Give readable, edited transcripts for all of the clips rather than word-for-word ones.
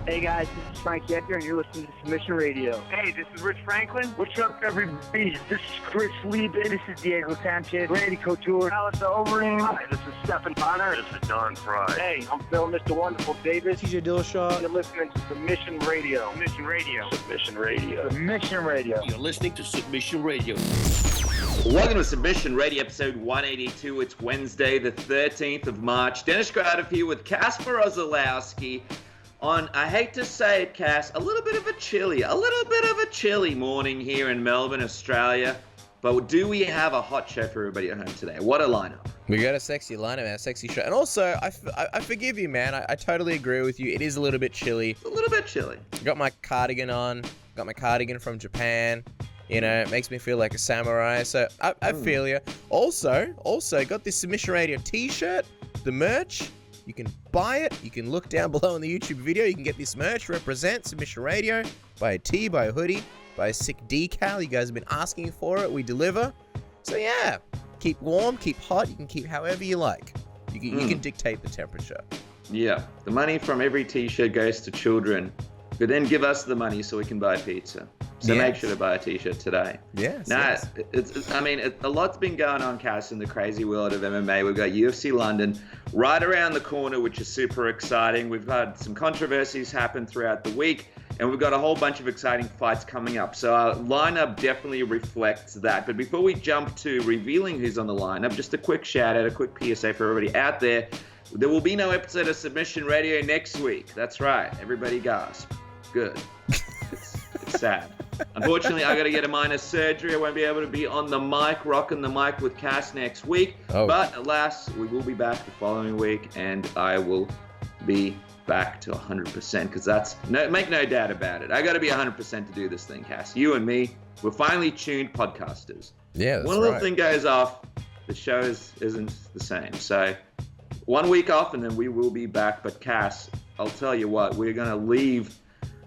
Hey guys, this is Frank Yecker, and you're listening to Submission Radio. Hey, this is Rich Franklin. What's up, everybody? This is Chris Lieben. This is Diego Sanchez, Randy Couture, Alistair Overeem. Hi, this is Stephen Bonner. This is Don Fry. Hey, I'm Phil, Mr. Wonderful Davis. TJ Dillashaw. You're listening to Submission Radio. Submission Radio. Submission Radio. Submission Radio. You're listening to Submission Radio. Welcome to Submission Radio, episode 182. It's Wednesday, the 13th of March. Dennis Gradiff here with Kasper Ozolowski on, I hate to say it, Cass, a little bit of a chilly morning here in Melbourne, Australia. But do we have a hot show for everybody at home today? What a lineup. We got a sexy lineup, man, a sexy show. And also, I forgive you, man. I totally agree with you. It is a little bit chilly. A little bit chilly. Got my cardigan on. Got my cardigan from Japan. You know, it makes me feel like a samurai. So I feel you. Also, got this Submission Radio t-shirt, the merch. You can buy it. You can look down below in the YouTube video. You can get this merch. Represent Submission Radio. Buy a tee, buy a hoodie, buy a sick decal. You guys have been asking for it. We deliver. So yeah, keep warm, keep hot. You can keep however you like. You can dictate the temperature. Yeah, the money from every t-shirt goes to children, but then give us the money so we can buy pizza. So make sure to buy a t-shirt today. Yes. A lot's been going on, Cass, in the crazy world of MMA. We've got UFC London right around the corner, which is super exciting. We've had some controversies happen throughout the week, and we've got a whole bunch of exciting fights coming up. So our lineup definitely reflects that. But before we jump to revealing who's on the lineup, just a quick shout out, a quick PSA for everybody out there. There will be no episode of Submission Radio next week. That's right. Everybody gasp. Good. It's sad. Unfortunately, I got to get a minor surgery. I won't be able to be on the mic, rocking the mic with Cass next week. Oh. But alas, we will be back the following week, and I will be back to 100% because make no doubt about it. I got to be 100% to do this thing, Cass. You and me, we're finely tuned podcasters. Yeah, that's One little thing goes off, the show isn't the same. So 1 week off, and then we will be back. But Cass, I'll tell you what, we're going to leave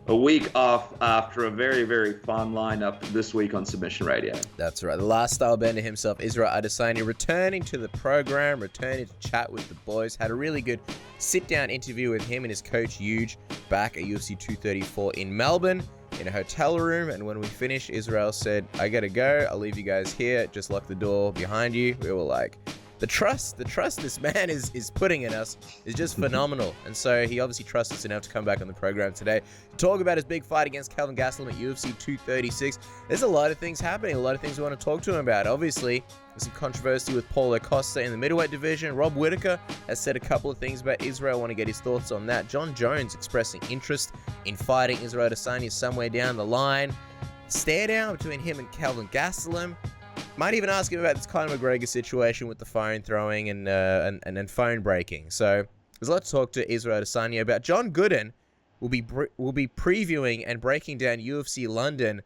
a week off after a very, very fun lineup this week on Submission Radio. That's right. The last stylebender himself, Israel Adesanya, returning to the program, returning to chat with the boys. Had a really good sit-down interview with him and his coach, Huge, back at UFC 234 in Melbourne in a hotel room. And when we finished, Israel said, I got to go. I'll leave you guys here. Just lock the door behind you. We were like, the trust this man is putting in us is just phenomenal. And so he obviously trusts us enough to come back on the program today to talk about his big fight against Kelvin Gastelum at UFC 236. There's a lot of things happening, a lot of things we want to talk to him about. Obviously, there's some controversy with Paulo Costa in the middleweight division. Rob Whittaker has said a couple of things about Israel. I want to get his thoughts on that. Jon Jones expressing interest in fighting Israel Adesanya somewhere down the line. Stare down between him and Kelvin Gastelum. Might even ask him about this Conor McGregor situation with the phone throwing and phone breaking. So there's a lot to talk to Israel Adesanya about. John Gooden will be previewing and breaking down UFC London.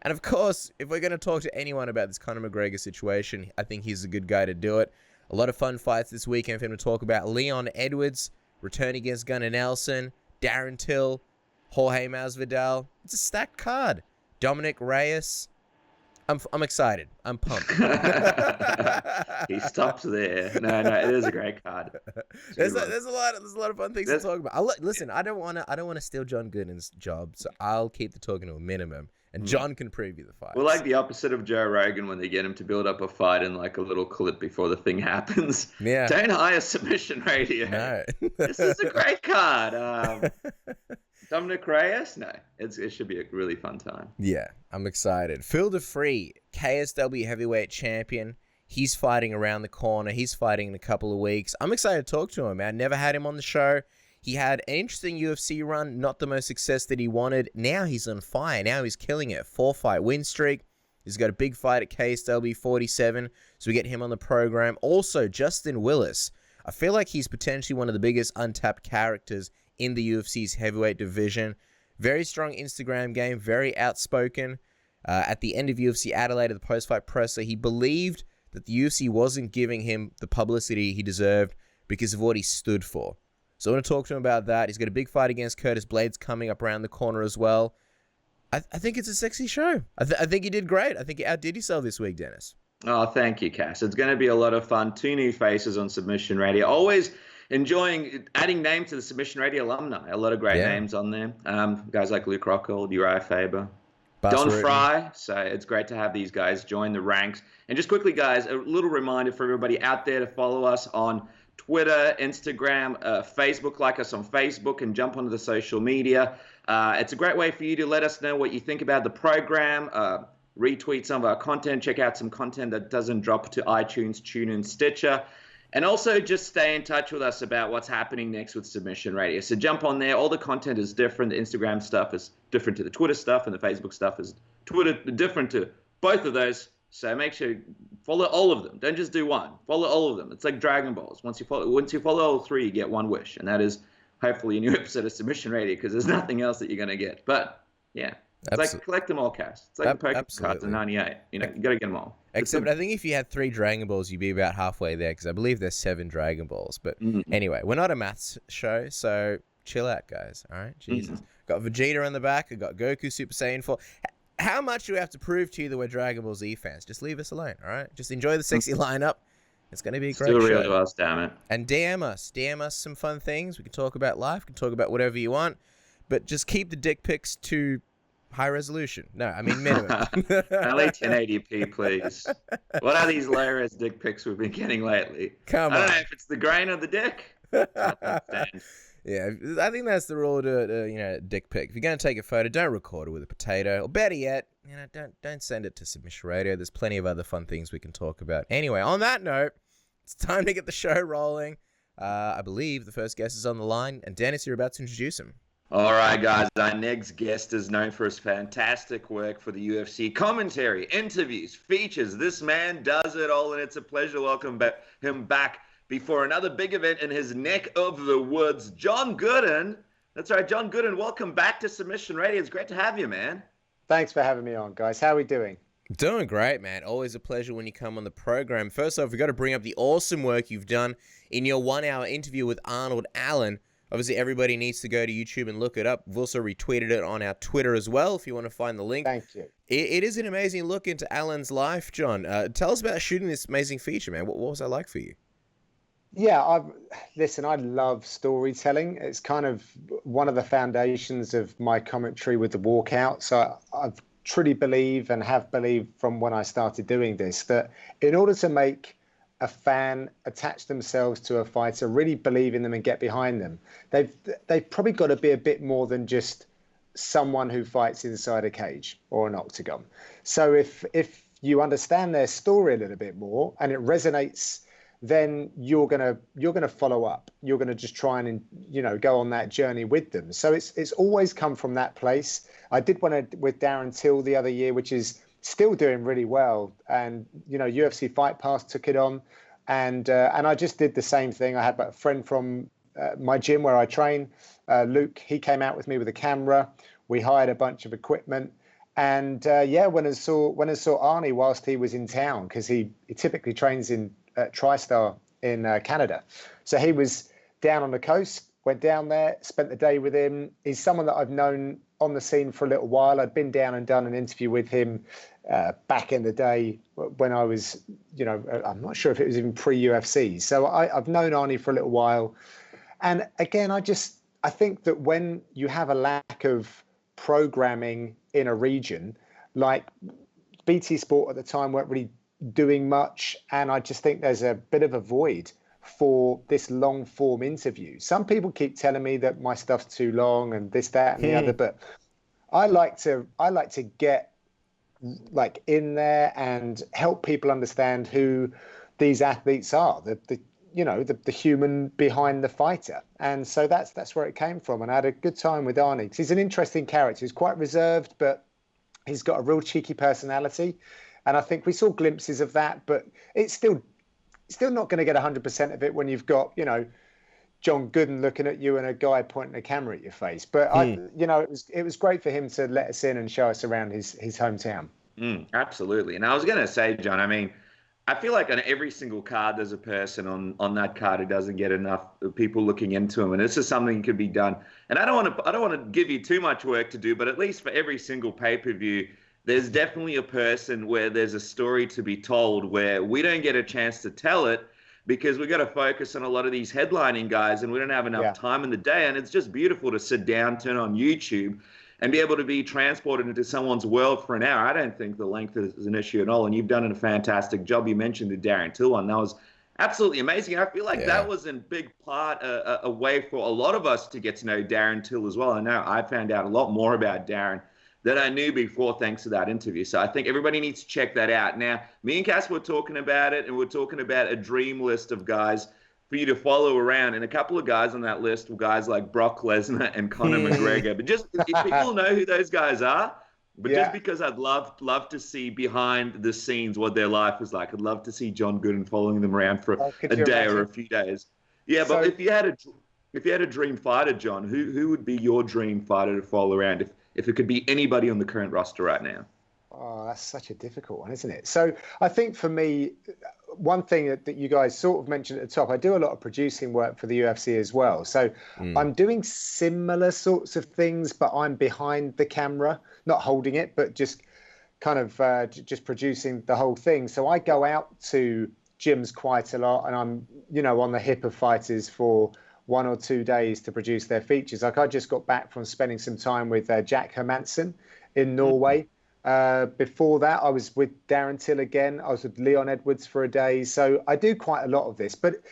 And of course, if we're going to talk to anyone about this Conor McGregor situation, I think he's a good guy to do it. A lot of fun fights this weekend for him to talk about. Leon Edwards returning against Gunnar Nelson, Darren Till, Jorge Masvidal. It's a stacked card. Dominick Reyes. I'm excited. I'm pumped. He stops there. No, it is a great card. There's a lot of fun things to talk about. Listen, I don't want to steal John Gooden's job, so I'll keep the talking to a minimum, and John can preview the fight. We're like the opposite of Joe Rogan when they get him to build up a fight in like a little clip before the thing happens. Yeah. Don't hire Submission Radio. No. This is a great card. Dominick Reyes? No, it should be a really fun time. Yeah, I'm excited. Phil DeFree, KSW heavyweight champion. He's fighting around the corner. He's fighting in a couple of weeks. I'm excited to talk to him, man. Never had him on the show. He had an interesting UFC run, not the most success that he wanted. Now he's on fire. Now he's killing it. 4-fight win streak. He's got a big fight at KSW 47, so we get him on the program. Also, Justin Willis. I feel like he's potentially one of the biggest untapped characters in the UFC's heavyweight division. Very strong Instagram game, very outspoken. At the end of UFC Adelaide at the post-fight presser, he believed that the UFC wasn't giving him the publicity he deserved because of what he stood for. So I want to talk to him about that. He's got a big fight against Curtis Blades coming up around the corner as well. I think it's a sexy show. I think he did great. I think he outdid himself this week, Dennis. Oh, thank you, Cass. It's going to be a lot of fun. 2 new faces on Submission Radio. Always adding names to the Submission Radio alumni. A lot of great names on there. Guys like Luke Rockhold, Uriah Faber, Don Fry. So it's great to have these guys join the ranks. And just quickly, guys, a little reminder for everybody out there to follow us on Twitter, Instagram, Facebook. Like us on Facebook and jump onto the social media. It's a great way for you to let us know what you think about the program. Retweet some of our content. Check out some content that doesn't drop to iTunes, TuneIn, Stitcher. And also just stay in touch with us about what's happening next with Submission Radio. So jump on there. All the content is different. The Instagram stuff is different to the Twitter stuff, and the Facebook stuff is different to both of those. So make sure you follow all of them. Don't just do one. Follow all of them. It's like Dragon Balls. Once you follow all three, you get one wish, and that is hopefully a new episode of Submission Radio, because there's nothing else that you're going to get. But yeah, it's like collect them all, Cass. It's like the Pokemon cards in '98. You know, you got to get them all. Except I think if you had 3 Dragon Balls, you'd be about halfway there, because I believe there's 7 Dragon Balls. But anyway, we're not a maths show, so chill out, guys. All right? Jesus. Got Vegeta on the back. I got Goku Super Saiyan 4. How much do we have to prove to you that we're Dragon Ball Z fans? Just leave us alone, all right? Just enjoy the sexy lineup. It's going to be a great show. Still real to us, damn it. And DM us some fun things. We can talk about life. We can talk about whatever you want. But just keep the dick pics to high resolution. No, I mean minimum. Only 1080p, please. What are these low-res dick pics we've been getting lately? Come on. I don't know if it's the grain of the dick. Yeah, I think that's the rule to dick pic. If you're going to take a photo, don't record it with a potato. Or better yet, don't send it to Submission Radio. There's plenty of other fun things we can talk about. Anyway, on that note, it's time to get the show rolling. I believe the first guest is on the line, and Dennis, you're about to introduce him. All right, guys. Our next guest is known for his fantastic work for the UFC. Commentary, interviews, features. This man does it all, and it's a pleasure to welcome him back before another big event in his neck of the woods. Jon Gooden. That's right, Jon Gooden. Welcome back to Submission Radio. It's great to have you, man. Thanks for having me on, guys. How are we doing? Doing great, man. Always a pleasure when you come on the program. First off, we've got to bring up the awesome work you've done in your 1-hour interview with Arnold Allen. Obviously, everybody needs to go to YouTube and look it up. We've also retweeted it on our Twitter as well, if you want to find the link. Thank you. It is an amazing look into Allen's life, Jon. Tell us about shooting this amazing feature, man. What was that like for you? Yeah, listen, I love storytelling. It's kind of one of the foundations of my commentary with the walkout. So I truly believe and have believed from when I started doing this that in order to make a fan attach themselves to a fighter, really believe in them and get behind them, they've probably got to be a bit more than just someone who fights inside a cage or an octagon. So if you understand their story a little bit more and it resonates, then you're gonna follow up. You're gonna just try and go on that journey with them. So it's always come from that place. I did one with Darren Till the other year, which is still doing really well. And UFC Fight Pass took it on, and I just did the same thing. I had a friend from my gym where I train, Luke. He came out with me with a camera. We hired a bunch of equipment. And when I saw Arnie whilst he was in town, because he typically trains in TriStar in Canada. So he was down on the coast, went down there, spent the day with him. He's someone that I've known on the scene for a little while. I'd been down and done an interview with him back in the day when I was, I'm not sure if it was even pre-UFC. So I've known Arnie for a little while. And again, I think that when you have a lack of programming in a region, like BT Sport at the time weren't really doing much, and I just think there's a bit of a void for this long form interview. Some people keep telling me that my stuff's too long and this, that, and the other, but I like to get like in there and help people understand who these athletes are, the human behind the fighter. And so that's where it came from. And I had a good time with Arnie, because he's an interesting character. He's quite reserved, but he's got a real cheeky personality. And I think we saw glimpses of that, but it's still not going to get 100% of it when you've got, Jon Gooden looking at you and a guy pointing a camera at your face. But it was great for him to let us in and show us around his hometown. Absolutely. And I was going to say, Jon, I mean, I feel like on every single card, there's a person on that card who doesn't get enough people looking into him. And this is something that could be done. And I don't want to give you too much work to do, but at least for every single pay-per-view, there's definitely a person where there's a story to be told where we don't get a chance to tell it, because we've got to focus on a lot of these headlining guys, and we don't have enough time in the day. And it's just beautiful to sit down, turn on YouTube, and be able to be transported into someone's world for an hour. I don't think the length is an issue at all, and you've done a fantastic job. You mentioned the Darren Till one. That was absolutely amazing. I feel like that was in big part a way for a lot of us to get to know Darren Till as well. I know I found out a lot more about Darren that I knew before thanks to that interview. So I think everybody needs to check that out. Now, me and Cass were talking about it, and we're talking about a dream list of guys for you to follow around. And a couple of guys on that list were guys like Brock Lesnar and Conor McGregor. But just if people know who those guys are, but just because I'd love to see behind the scenes what their life is like. I'd love to see John Gooden following them around for a day or a few days. Yeah, but if you had a dream fighter, John, who would be your dream fighter to follow around if it could be anybody on the current roster right now? Oh, that's such a difficult one, isn't it? So I think for me, one thing that you guys sort of mentioned at the top, I do a lot of producing work for the UFC as well. So I'm doing similar sorts of things, but I'm behind the camera, not holding it, but just kind of just producing the whole thing. So I go out to gyms quite a lot, and I'm, on the hip of fighters for 1 or 2 days to produce their features. Like I just got back from spending some time with Jack Hermansen in Norway. Before that, I was with Darren Till again. I was with Leon Edwards for a day. So I do quite a lot of this. But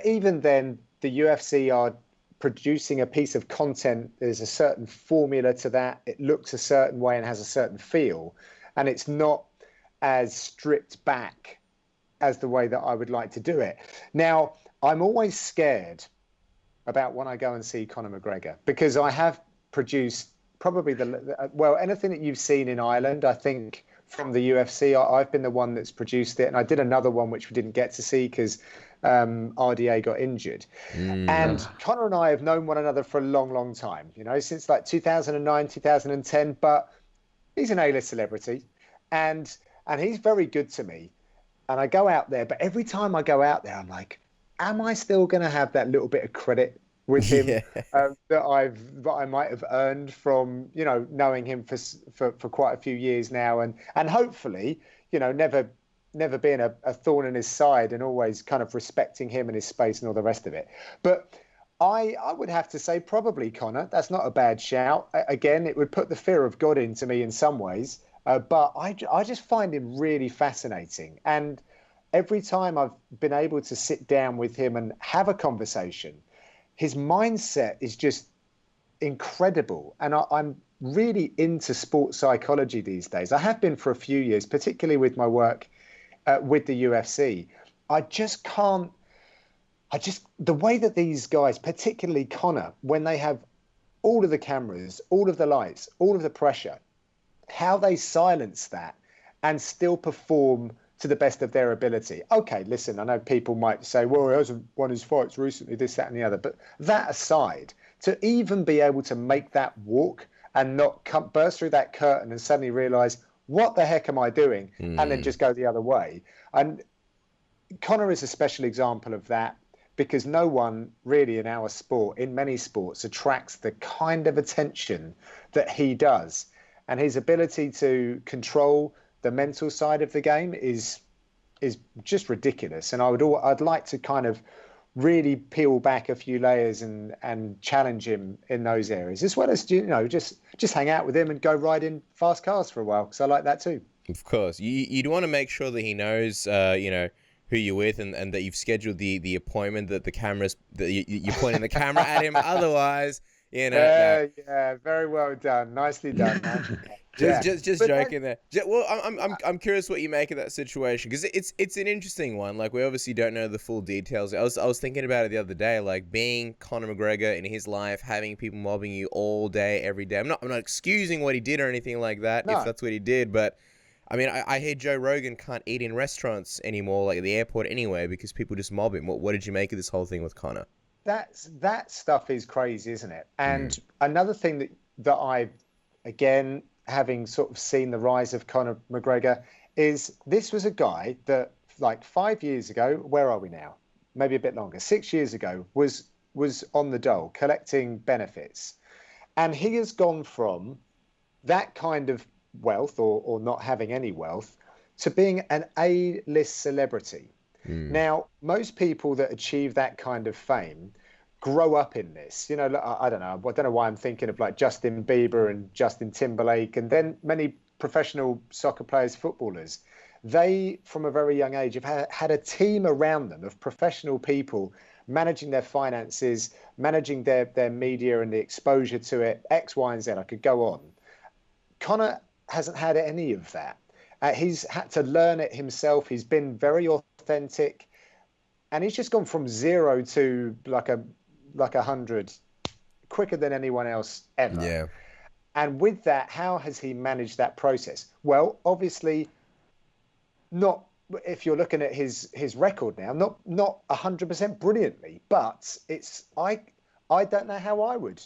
even then, the UFC are producing a piece of content. There's a certain formula to that. It looks a certain way and has a certain feel. And it's not as stripped back as the way that I would like to do it. Now, I'm always scared about when I go and see Conor McGregor, because I have produced probably anything that you've seen in Ireland, I think from the UFC, I've been the one that's produced it. And I did another one which we didn't get to see because RDA got injured. And Conor and I have known one another for a long, long time, since like 2009, 2010, but he's an A-list celebrity and he's very good to me. And I go out there, but every time I go out there, I'm like, am I still going to have that little bit of credit with him that I might have earned from knowing him for quite a few years now, and hopefully never being a thorn in his side and always kind of respecting him and his space and all the rest of it. But I would have to say probably Conor. That's not a bad shout. Again, it would put the fear of God into me in some ways, but I just find him really fascinating. And every time I've been able to sit down with him and have a conversation, his mindset is just incredible. And I'm really into sports psychology these days. I have been for a few years, particularly with my work with the UFC. The way that these guys, particularly Conor, when they have all of the cameras, all of the lights, all of the pressure, how they silence that and still perform to the best of their ability. Okay, listen, I know people might say, well, he hasn't won his fights recently, this, that, and the other. But that aside, to even be able to make that walk and not burst through that curtain and suddenly realise, what the heck am I doing? And then just go the other way. And Conor is a special example of that, because no one really in our sport, in many sports, attracts the kind of attention that he does. And his ability to control the mental side of the game is just ridiculous. And I'd like to kind of really peel back a few layers and challenge him in those areas, as well as just hang out with him and go ride in fast cars for a while, because I like that too. Of course, you'd want to make sure that he knows who you're with and that you've scheduled the appointment, that the cameras that you're pointing the camera at him. Otherwise, Yeah, very well done, nicely done, man. Just joking there. Well, I'm curious what you make of that situation, because it's an interesting one. Like, we obviously don't know the full details. I was thinking about it the other day, like being Conor McGregor in his life, having people mobbing you all day, every day. I'm not excusing what he did or anything like that, if that's what he did, but I mean, I hear Joe Rogan can't eat in restaurants anymore, like at the airport anyway, because people just mob him. What did you make of this whole thing with Conor? That stuff is crazy, isn't it? And another thing that I, again, having sort of seen the rise of Conor McGregor, is this was a guy that, like 5 years ago, where are we now? Maybe a bit longer. 6 years ago, was on the dole collecting benefits. And he has gone from that kind of wealth or not having any wealth to being an A-list celebrity. Now, most people that achieve that kind of fame grow up in this. You know, I don't know why I'm thinking of like Justin Bieber and Justin Timberlake, and then many professional soccer players, footballers. They, from a very young age, have had a team around them of professional people managing their finances, managing their media and the exposure to it, X, Y, and Z. I could go on. Conor hasn't had any of that. He's had to learn it himself. He's been very authentic, and he's just gone from 0 to like 100 quicker than anyone else ever. Yeah. And with that, how has he managed that process? Well, obviously, not if you're looking at his record now, not 100% brilliantly, but I don't know how I would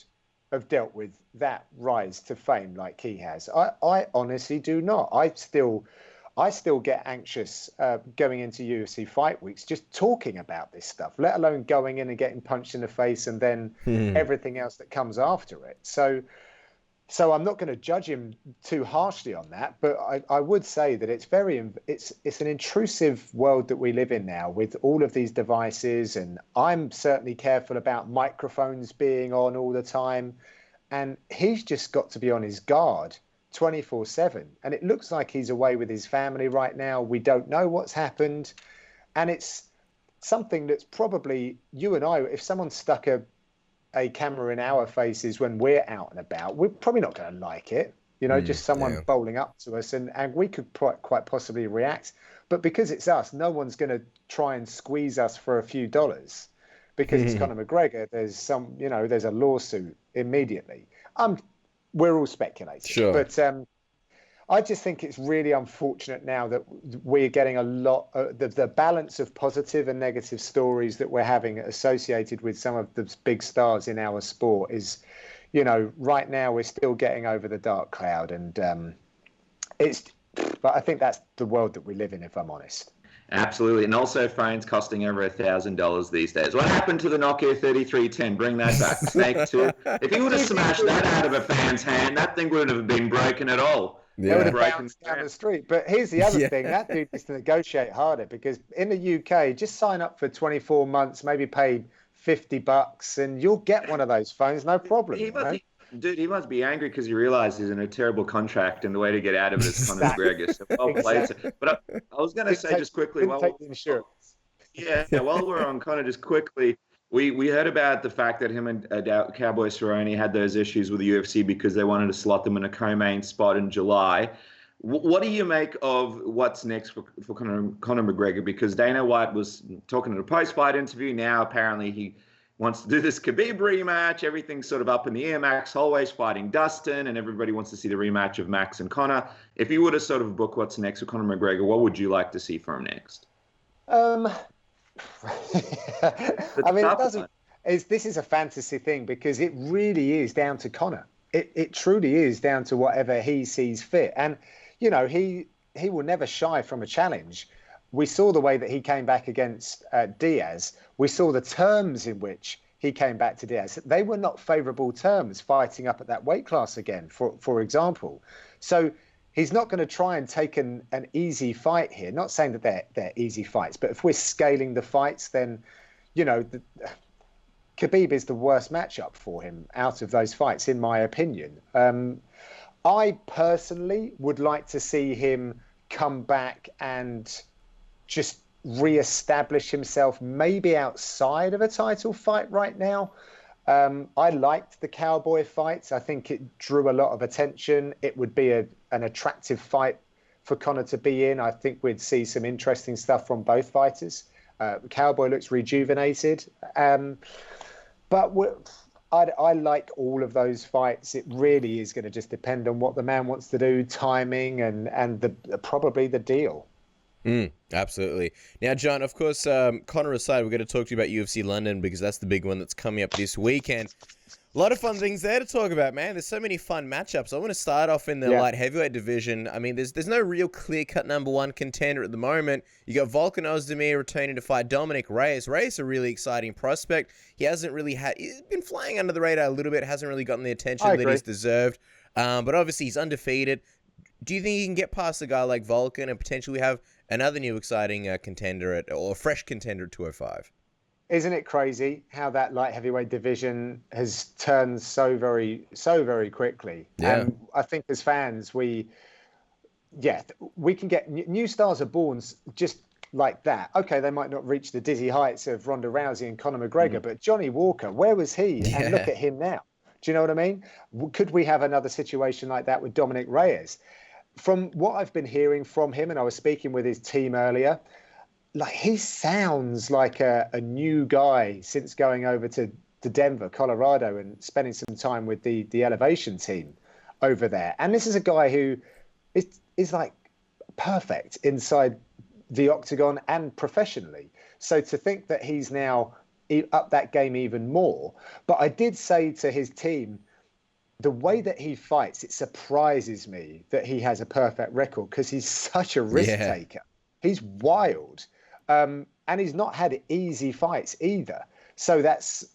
have dealt with that rise to fame like he has. I honestly do not. I still get anxious going into UFC fight weeks just talking about this stuff, let alone going in and getting punched in the face and then everything else that comes after it. So I'm not going to judge him too harshly on that, but I would say that it's an intrusive world that we live in now with all of these devices, and I'm certainly careful about microphones being on all the time, and he's just got to be on his guard 24/7. And it looks like he's away with his family right now. We don't know what's happened, and it's something that's probably you and I, if someone stuck a camera in our faces when we're out and about, we're probably not going to like it. You know, just someone bowling up to us, and we could quite possibly react. But because it's us, no one's going to try and squeeze us for a few dollars. Because it's Conor McGregor, there's a lawsuit immediately. We're all speculating. Sure. But I just think it's really unfortunate now that we're getting a lot the balance of positive and negative stories that we're having associated with some of the big stars in our sport is, you know, right now we're still getting over the dark cloud, and but I think that's the world that we live in, if I'm honest. Absolutely. And also phones costing over $1,000 these days. What happened to the Nokia 3310? Bring that back. Snake 2. If you would have smashed that out of a fan's hand, that thing wouldn't have been broken at all. It would have bounced down the street. But here's the other thing. That dude needs to negotiate harder, because in the UK, just sign up for 24 months, maybe pay $50, and you'll get one of those phones, no problem. He must be angry because he realized he's in a terrible contract, and the way to get out of it is Conor McGregor. So well played. But I was going to say just quickly, take the insurance. While we're on Conor, just quickly, we heard about the fact that him and Cowboy Cerrone had those issues with the UFC because they wanted to slot them in a co-main spot in July. What do you make of what's next for Conor McGregor? Because Dana White was talking in a post-fight interview. Now apparently he wants to do this Khabib rematch. Everything's sort of up in the air. Max Holloway's fighting Dustin, and everybody wants to see the rematch of Max and Conor. If you were to sort of book what's next for Conor McGregor, what would you like to see from him next? I mean, this is a fantasy thing, because it really is down to Conor. It truly is down to whatever he sees fit. And, you know, he will never shy from a challenge. We saw the way that he came back against Diaz. We saw the terms in which he came back to Diaz. They were not favourable terms, fighting up at that weight class again, for example. So he's not going to try and take an easy fight here. Not saying that they're easy fights, but if we're scaling the fights, then, you know, Khabib is the worst matchup for him out of those fights, in my opinion. I personally would like to see him come back and just re-establish himself, maybe outside of a title fight right now. I liked the Cowboy fights. I think it drew a lot of attention. It would be an attractive fight for Conor to be in. I think we'd see some interesting stuff from both fighters. Cowboy looks rejuvenated. But I like all of those fights. It really is going to just depend on what the man wants to do, timing, and probably the deal. Absolutely. Now, John, of course, Conor aside, we're going to talk to you about UFC London, because that's the big one that's coming up this weekend. A lot of fun things there to talk about, man. There's so many fun matchups. I want to start off in the light heavyweight division. I mean, there's no real clear-cut number one contender at the moment. You got Volkan Oezdemir returning to fight Dominick Reyes. Reyes, a really exciting prospect. He's been flying under the radar a little bit, hasn't really gotten the attention that he's deserved. But obviously, he's undefeated. do you think he can get past a guy like Volkan and potentially have another new exciting contender or a fresh contender at 205? Isn't it crazy how that light heavyweight division has turned so very quickly? Yeah. And I think as fans, we can get new stars are born just like that. Okay, they might not reach the dizzy heights of Ronda Rousey and Conor McGregor, but Johnny Walker, where was he? Yeah. And look at him now. Do you know what I mean? Could we have another situation like that with Dominick Reyes? From what I've been hearing from him, and I was speaking with his team earlier, like he sounds like a new guy since going over to Denver, Colorado, and spending some time with the Elevation team over there. And this is a guy who is like perfect inside the octagon and professionally. So to think that he's now up that game even more. But I did say to his team, the way that he fights, it surprises me that he has a perfect record because he's such a risk taker. He's wild. And he's not had easy fights either. So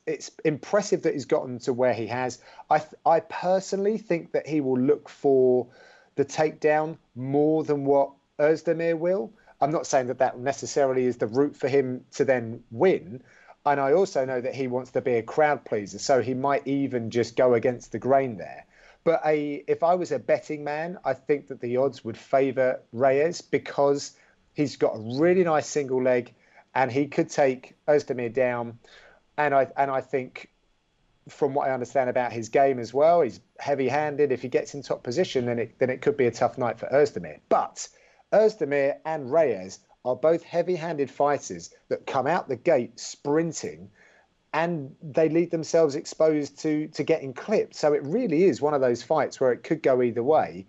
it's impressive that he's gotten to where he has. I personally think that he will look for the takedown more than what Oezdemir will. I'm not saying that necessarily is the route for him to then win. And I also know that he wants to be a crowd pleaser, so he might even just go against the grain there. But if I was a betting man, I think that the odds would favour Reyes because he's got a really nice single leg and he could take Oezdemir down. And I think from what I understand about his game as well, he's heavy-handed. If he gets in top position, then it could be a tough night for Oezdemir. But Oezdemir and Reyes are both heavy-handed fighters that come out the gate sprinting and they leave themselves exposed to getting clipped. So it really is one of those fights where it could go either way.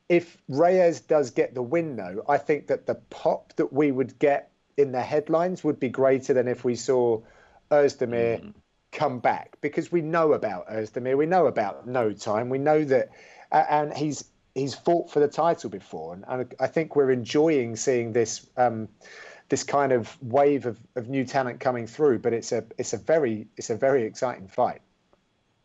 If Reyes does get the win, though, I think that the pop that we would get in the headlines would be greater than if we saw Oezdemir come back, because we know about Oezdemir, we know about No Time, we know that, and he's fought for the title before, and I think we're enjoying seeing this this kind of wave of new talent coming through. But it's a very exciting fight.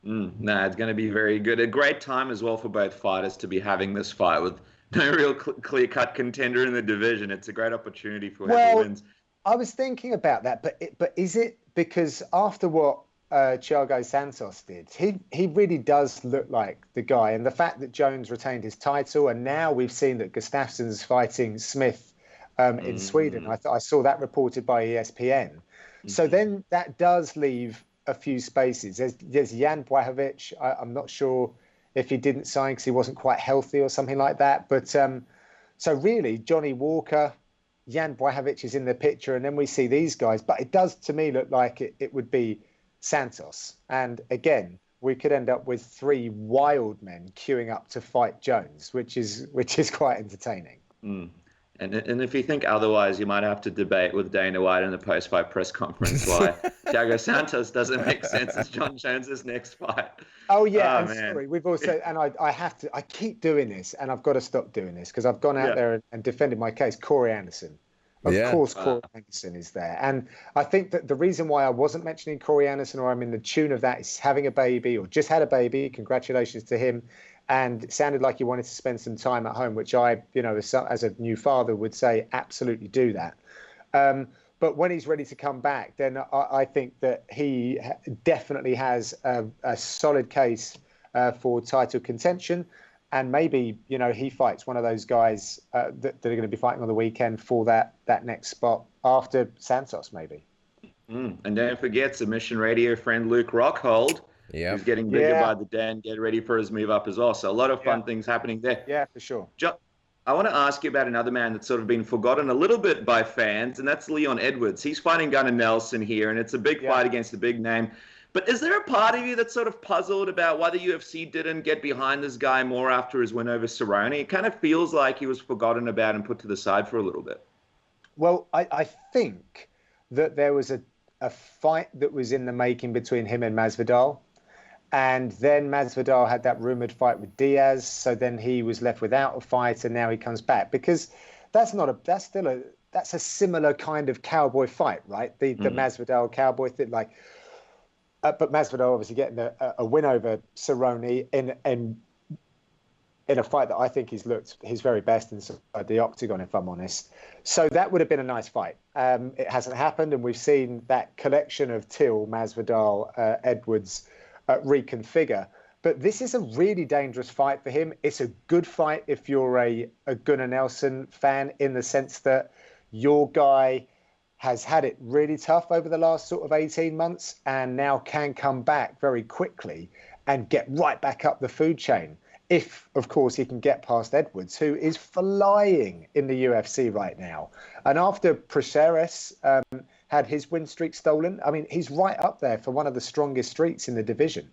It's going to be very good. A great time as well for both fighters to be having this fight with no real clear-cut contender in the division. It's a great opportunity for whoever wins. I was thinking about that, but is it because after what Thiago Santos did, he really does look like the guy, and the fact that Jones retained his title, and now we've seen that Gustafsson's fighting Smith in Sweden. I saw that reported by ESPN. So then that does leave a few spaces. There's Jan Blachowicz. I'm not sure if he didn't sign because he wasn't quite healthy or something like that. But so really, Johnny Walker, Jan Blachowicz is in the picture, and then we see these guys. But it does to me look like it would be Santos. And again, we could end up with three wild men queuing up to fight Jones, which is quite entertaining. And if you think otherwise, you might have to debate with Dana White in the post-fight press conference why Thiago Santos doesn't make sense as Jon Jones's next fight. Oh yeah, sorry. We've also, and I keep doing this, and I've got to stop doing this because I've gone out there and defended my case. Corey Anderson. Of course, Corey Anderson is there. And I think that the reason why I wasn't mentioning Corey Anderson, or I'm in the tune of that, is having a baby or just had a baby. Congratulations to him. And it sounded like he wanted to spend some time at home, which I, as a new father would say, absolutely do that. But when he's ready to come back, then I think that he definitely has a solid case for title contention. And maybe, he fights one of those guys that are going to be fighting on the weekend for that next spot after Santos, maybe. And don't forget, Submission Radio friend Luke Rockhold, who's getting bigger by the day and get ready for his move up as well. So a lot of fun things happening there. Yeah, for sure. I want to ask you about another man that's sort of been forgotten a little bit by fans, and that's Leon Edwards. He's fighting Gunnar Nelson here, and it's a big fight against a big name. But is there a part of you that's sort of puzzled about why the UFC didn't get behind this guy more after his win over Cerrone? It kind of feels like he was forgotten about and put to the side for a little bit. Well, I think that there was a fight that was in the making between him and Masvidal. And then Masvidal had that rumored fight with Diaz. So then he was left without a fight, and now he comes back because that's a similar kind of cowboy fight, right? The Masvidal cowboy thing, like. But Masvidal obviously getting a win over Cerrone in in a fight that I think he's looked his very best inside the octagon, if I'm honest. So that would have been a nice fight. It hasn't happened, and we've seen that collection of Till, Masvidal, Edwards reconfigure. But this is a really dangerous fight for him. It's a good fight if you're a Gunnar Nelson fan, in the sense that your guy has had it really tough over the last sort of 18 months and now can come back very quickly and get right back up the food chain. If, of course, he can get past Edwards, who is flying in the UFC right now. And after Praceres had his win streak stolen, I mean, he's right up there for one of the strongest streaks in the division.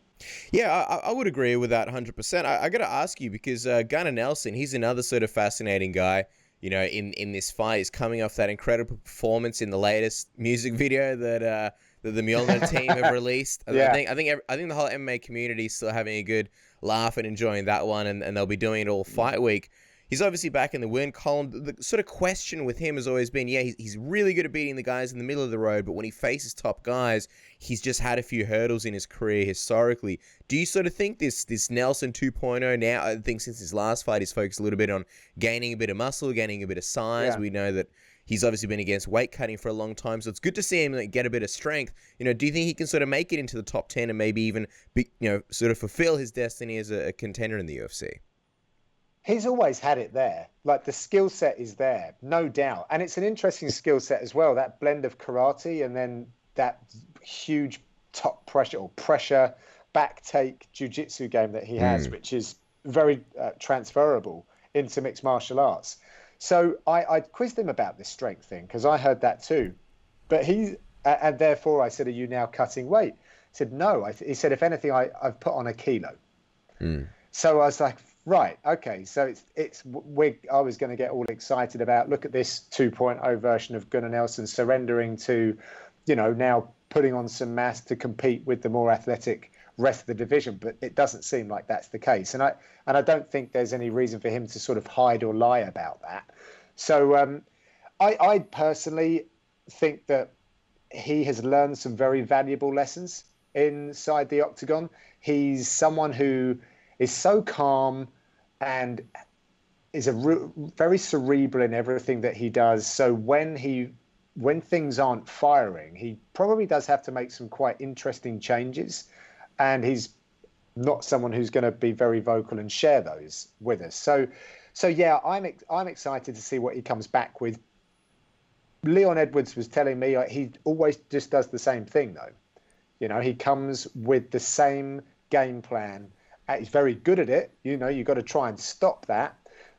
Yeah, I would agree with that 100%. I got to ask you, because Gunnar Nelson, he's another sort of fascinating guy, you know, in this fight. He's coming off that incredible performance in the latest music video that the Mjolnir team have released. Yeah. I think the whole MMA community is still having a good laugh and enjoying that one, and they'll be doing it all fight week. He's obviously back in the win column. The sort of question with him has always been, yeah, he's really good at beating the guys in the middle of the road, but when he faces top guys, he's just had a few hurdles in his career historically. Do you sort of think this Nelson 2.0 now, I think since his last fight, he's focused a little bit on gaining a bit of muscle, gaining a bit of size? Yeah. We know that he's obviously been against weight cutting for a long time, so it's good to see him get a bit of strength. You know, do you think he can sort of make it into the top 10 and maybe even sort of fulfill his destiny as a contender in the UFC? He's always had it there. Like, the skill set is there, no doubt. And it's an interesting skill set as well, that blend of karate and then that huge top pressure back take jiu-jitsu game that he has, which is very transferable into mixed martial arts. So I quizzed him about this strength thing, because I heard that too. But and therefore I said, are you now cutting weight? He said, no. He said, if anything, I've put on a kilo. So I was like, right, okay. So I was going to get all excited about, look at this 2.0 version of Gunnar Nelson surrendering to, now putting on some mass to compete with the more athletic rest of the division. But it doesn't seem like that's the case. And I don't think there's any reason for him to sort of hide or lie about that. So I personally think that he has learned some very valuable lessons inside the octagon. He's someone who is so calm and is very cerebral in everything that he does. So when things aren't firing, he probably does have to make some quite interesting changes. And he's not someone who's going to be very vocal and share those with us. So yeah, I'm excited to see what he comes back with. Leon Edwards was telling me he always just does the same thing, though. He comes with the same game plan. He's very good at it. You've got to try and stop that.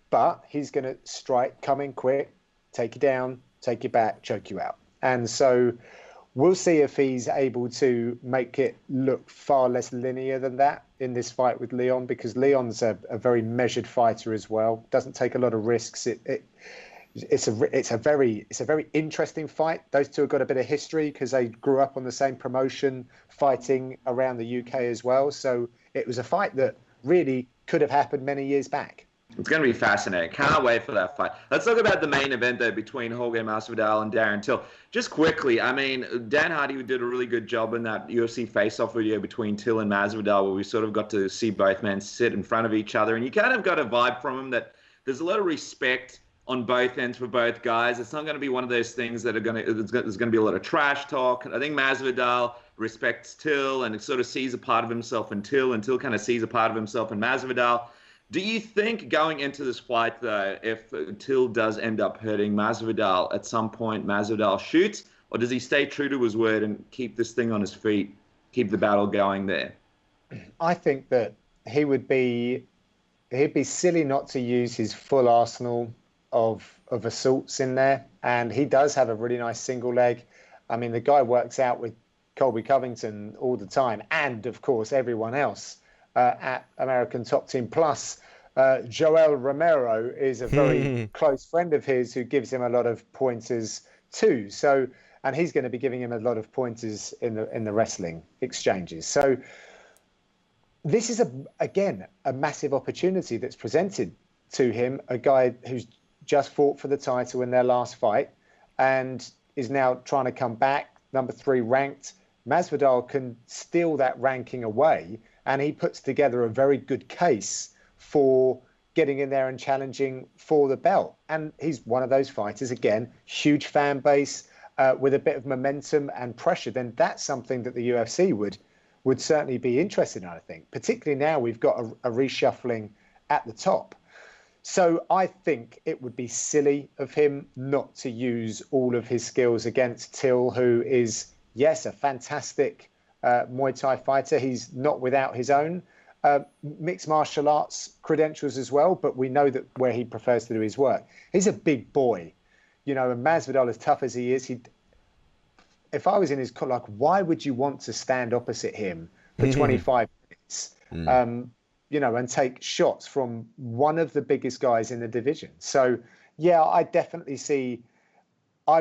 But he's going to strike, come in quick, take you down, take you back, choke you out. And so we'll see if he's able to make it look far less linear than that in this fight with Leon, because Leon's a very measured fighter as well. Doesn't take a lot of risks. It's a very interesting fight. Those two have got a bit of history because they grew up on the same promotion, fighting around the UK as well. So it was a fight that really could have happened many years back. It's going to be fascinating. Can't wait for that fight. Let's talk about the main event, though, between Jorge Masvidal and Darren Till. Just quickly, I mean, Dan Hardy did a really good job in that UFC face-off video between Till and Masvidal, where we sort of got to see both men sit in front of each other. And you kind of got a vibe from him that there's a lot of respect on both ends for both guys. It's not going to be one of those things that there's going to be a lot of trash talk. I think Masvidal respects Till and sort of sees a part of himself in Till, and Till kind of sees a part of himself in Masvidal. Do you think going into this fight, though, if Till does end up hurting Masvidal at some point, Masvidal shoots, or does he stay true to his word and keep this thing on his feet, keep the battle going there? I think that he'd be silly not to use his full arsenal of assaults in there, and he does have a really nice single leg. I mean, the guy works out with Colby Covington all the time, and of course everyone else at American Top Team. Plus, Joel Romero is a very close friend of his who gives him a lot of pointers too. So, and he's going to be giving him a lot of pointers in the wrestling exchanges. So, this is again a massive opportunity that's presented to him. A guy who's just fought for the title in their last fight and is now trying to come back, number 3 ranked. Masvidal can steal that ranking away, and he puts together a very good case for getting in there and challenging for the belt. And he's one of those fighters, again, huge fan base with a bit of momentum and pressure. Then that's something that the UFC would certainly be interested in, I think. Particularly now we've got a reshuffling at the top. So I think it would be silly of him not to use all of his skills against Till, who is, yes, a fantastic Muay Thai fighter. He's not without his own mixed martial arts credentials as well, but we know that where he prefers to do his work. He's a big boy, and Masvidal, as tough as he is, if I was in his corner, why would you want to stand opposite him for 25 minutes? And take shots from one of the biggest guys in the division. So, yeah, I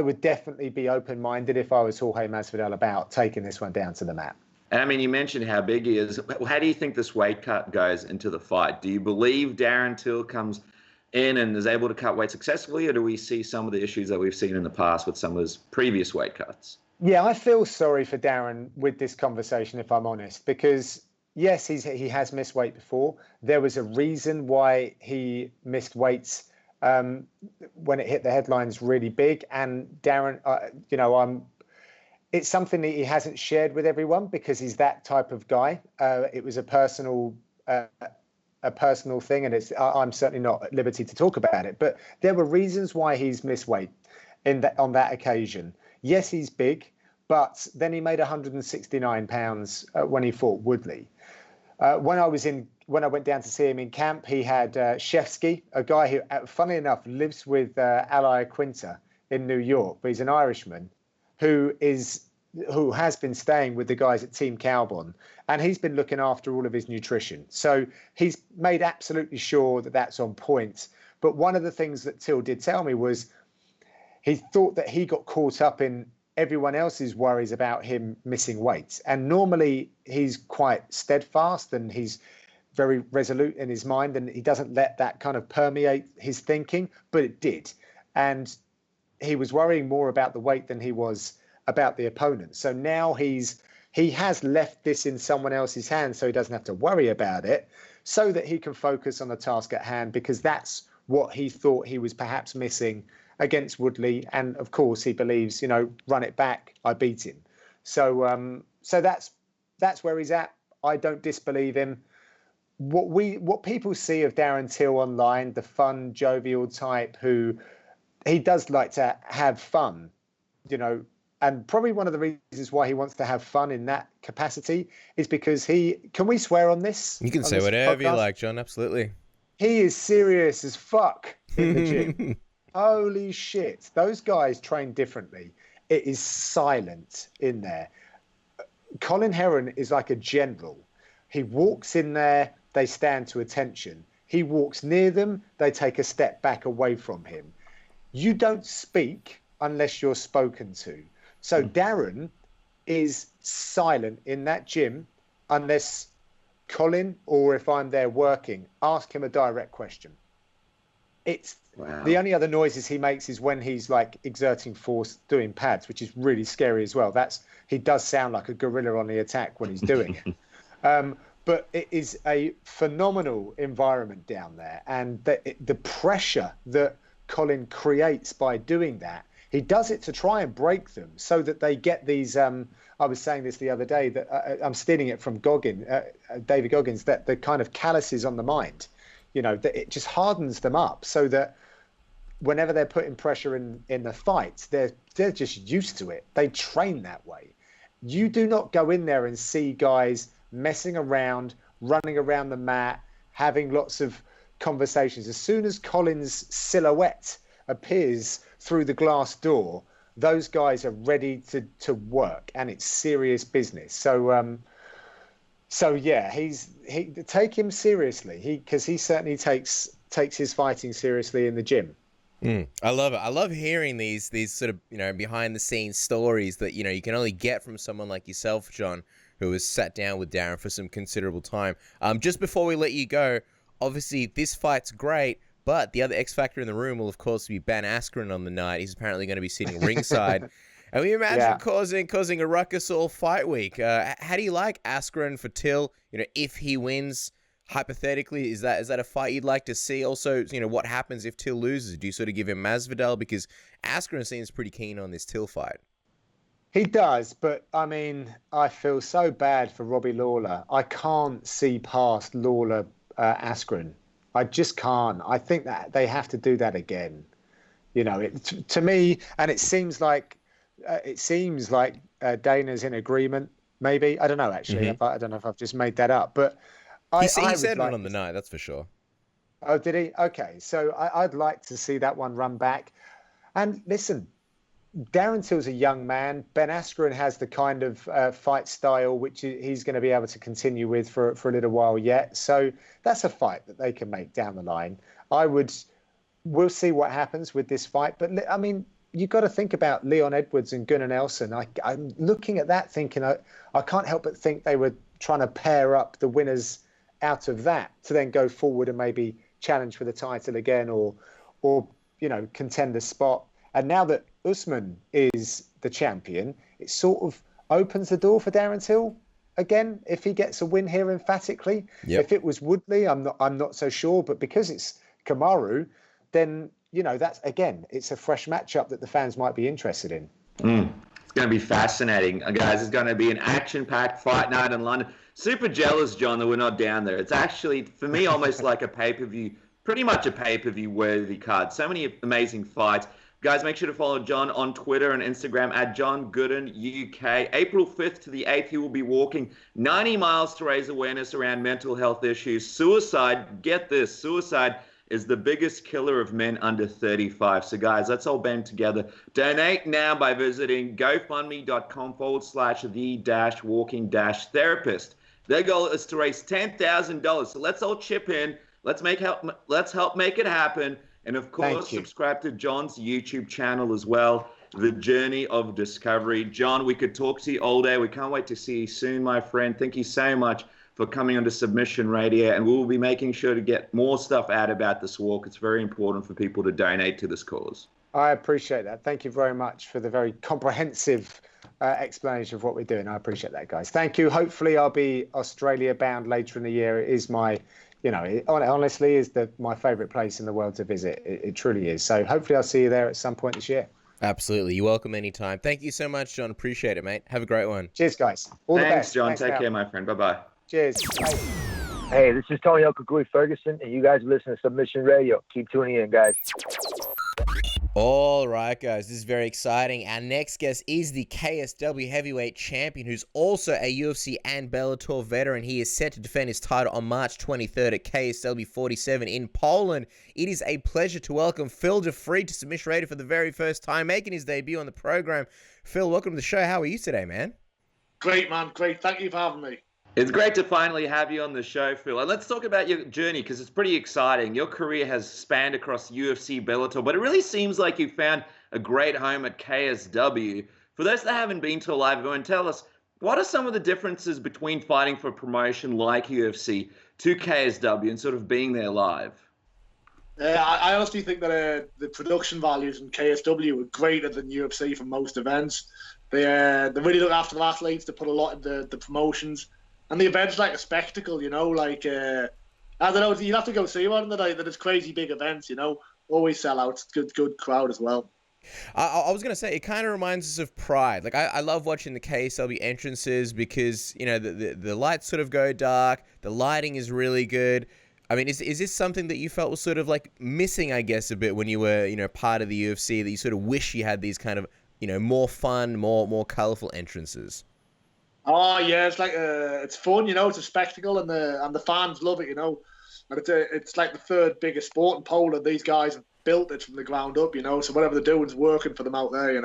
would definitely be open-minded if I was Jorge Masvidal about taking this one down to the mat. And I mean, you mentioned how big he is. How do you think this weight cut goes into the fight? Do you believe Darren Till comes in and is able to cut weight successfully, or do we see some of the issues that we've seen in the past with some of his previous weight cuts? Yeah, I feel sorry for Darren with this conversation, if I'm honest, because yes, he has missed weight before. There was a reason why he missed weights when it hit the headlines really big. And Darren, it's something that he hasn't shared with everyone because he's that type of guy. It was a personal thing, and I'm certainly not at liberty to talk about it. But there were reasons why he's missed weight on that occasion. Yes, he's big, but then he made 169 pounds when he fought Woodley. When I went down to see him in camp, he had Shefsky, a guy who, funnily enough, lives with Ali Quinta in New York, but he's an Irishman who has been staying with the guys at Team Cowbon, and he's been looking after all of his nutrition. So he's made absolutely sure that that's on point. But one of the things that Till did tell me was he thought that he got caught up in everyone else's worries about him missing weight. And normally he's quite steadfast and he's very resolute in his mind, and he doesn't let that kind of permeate his thinking, but it did. And he was worrying more about the weight than he was about the opponent. So now he has left this in someone else's hands so he doesn't have to worry about it, so that he can focus on the task at hand, because that's what he thought he was perhaps missing against Woodley. And of course he believes, run it back, I beat him. So that's where he's at. I don't disbelieve him. What people see of Darren Till online, the fun, jovial type who he does like to have fun, and probably one of the reasons why he wants to have fun in that capacity is because can we swear on this? You can say whatever you like, John. Absolutely. He is serious as fuck in the gym. Holy shit. Those guys train differently. It is silent in there. Colin Heron is like a general. He walks in there, they stand to attention. He walks near them, they take a step back away from him. You don't speak unless you're spoken to. So Darren is silent in that gym unless Colin, or if I'm there working, ask him a direct question. The only other noises he makes is when he's like exerting force doing pads, which is really scary as well. He does sound like a gorilla on the attack when he's doing it. But it is a phenomenal environment down there, and the pressure that Colin creates by doing that, he does it to try and break them so that they get these. I was saying this the other day that I'm stealing it from David Goggins, that the kind of calluses on the mind, that it just hardens them up so that whenever they're putting pressure in the fights, they're just used to it. They train that way. You do not go in there and see guys messing around, running around the mat, having lots of conversations. As soon as Colin's silhouette appears through the glass door, those guys are ready to work, and it's serious business. So yeah, take him seriously, because he certainly takes his fighting seriously in the gym. I love it. I love hearing these sort of behind the scenes stories that you can only get from someone like yourself, John, who has sat down with Darren for some considerable time. Just before we let you go, obviously this fight's great, but the other X factor in the room will of course be Ben Askren on the night. He's apparently going to be sitting ringside. And we imagine causing a ruckus all fight week. How do you like Askren for Till? If he wins, hypothetically, is that a fight you'd like to see? Also, what happens if Till loses? Do you sort of give him Masvidal? Because Askren seems pretty keen on this Till fight. He does, but I mean, I feel so bad for Robbie Lawler. I can't see past Lawler Askren. I just can't. I think that they have to do that again. To me, and it seems like Dana's in agreement. Maybe, I don't know. Actually, I don't know if I've just made that up, but he said it on the night. That's for sure. Oh, did he? Okay, so I'd like to see that one run back. And listen, Darren Till's a young man. Ben Askren has the kind of fight style which he's going to be able to continue with for a little while yet. So that's a fight that they can make down the line. We'll see what happens with this fight. But I mean, you've got to think about Leon Edwards and Gunnar Nelson. I'm looking at that thinking, I can't help but think they were trying to pair up the winners out of that to then go forward and maybe challenge for the title again or contend a spot. And now that Usman is the champion, it sort of opens the door for Darren Till again if he gets a win here emphatically. Yep. If it was Woodley, I'm not so sure, but because it's Kamaru, then that's again, it's a fresh matchup that the fans might be interested in. It's going to be fascinating, guys. It's going to be an action-packed fight night in London. Super jealous, John, that we're not down there. It's actually, for me, almost like a pay-per-view, pretty much a pay-per-view worthy card. So many amazing fights. Guys, make sure to follow John on Twitter and Instagram at Jon Gooden UK. April 5th to the 8th, he will be walking 90 miles to raise awareness around mental health issues. Suicide, get this, suicide is the biggest killer of men under 35. So, guys, let's all band together. Donate now by visiting gofundme.com/the-walking-therapist. Their goal is to raise $10,000. So let's all chip in. Let's help make it happen. And of course, subscribe to John's YouTube channel as well, The Journey of Discovery. John, we could talk to you all day. We can't wait to see you soon, my friend. Thank you so much for coming onto Submission Radio. And we will be making sure to get more stuff out about this walk. It's very important for people to donate to this cause. I appreciate that. Thank you very much for the very comprehensive explanation of what we're doing. I appreciate that, guys. Thank you. Hopefully I'll be Australia bound later in the year. It is my... it honestly is my favourite place in the world to visit. It truly is. So hopefully I'll see you there at some point this year. Absolutely. You're welcome anytime. Thank you so much, John. Appreciate it, mate. Have a great one. Cheers, guys. All the best. John. Take care, my friend. Bye-bye. Cheers. Bye. Hey, this is Tony Okagui Ferguson, and you guys are listening to Submission Radio. Keep tuning in, guys. All right, guys, this is very exciting. Our next guest is the KSW heavyweight champion, who's also a UFC and Bellator veteran. He is set to defend his title on March 23rd at KSW 47 in Poland. It is a pleasure to welcome Phil DeFreed to Submission Radio for the very first time, making his debut on the program. Phil, welcome to the show. How are you today, man? Great, man. Great. Thank you for having me. It's great to finally have you on the show, Phil. And let's talk about your journey, because it's pretty exciting. Your career has spanned across UFC, Bellator, but it really seems like you found a great home at KSW. For those that haven't been to a live event, tell us, what are some of the differences between fighting for a promotion like UFC to KSW and sort of being there live? I honestly think that the production values in KSW were greater than UFC for most events. They really look after the athletes. They put a lot into the promotions. And the event's like a spectacle, I don't know, you'd have to go see one that it's crazy big events, always sell out. It's good crowd as well. I was going to say, it kind of reminds us of Pride. Like, I love watching the KSW entrances because, the lights sort of go dark, the lighting is really good. I mean, is this something that you felt was sort of like missing, I guess, a bit when you were, part of the UFC, that you sort of wish you had these kind of, more fun, more colorful entrances? Oh yeah, it's like it's fun, it's a spectacle, and the fans love it, and it's like the third biggest sport in Poland. These guys have built it from the ground up, so whatever they're doing is working for them out there,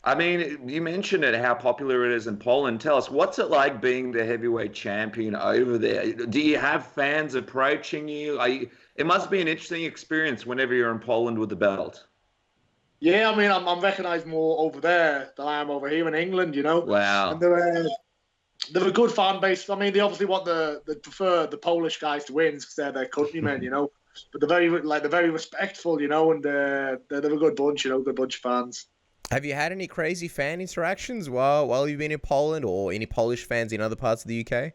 I mean, you mentioned it, how popular it is in Poland. Tell us, what's it like being the heavyweight champion over there? Do you have fans approaching you? It must be an interesting experience whenever you're in Poland with the belt. Yeah, I mean, I'm recognised more over there than I am over here in England, Wow. And they're a good fan base. I mean, they obviously want they prefer the Polish guys to win because they're their countrymen, But they're very respectful, and they're a good bunch, good bunch of fans. Have you had any crazy fan interactions while you've been in Poland, or any Polish fans in other parts of the UK?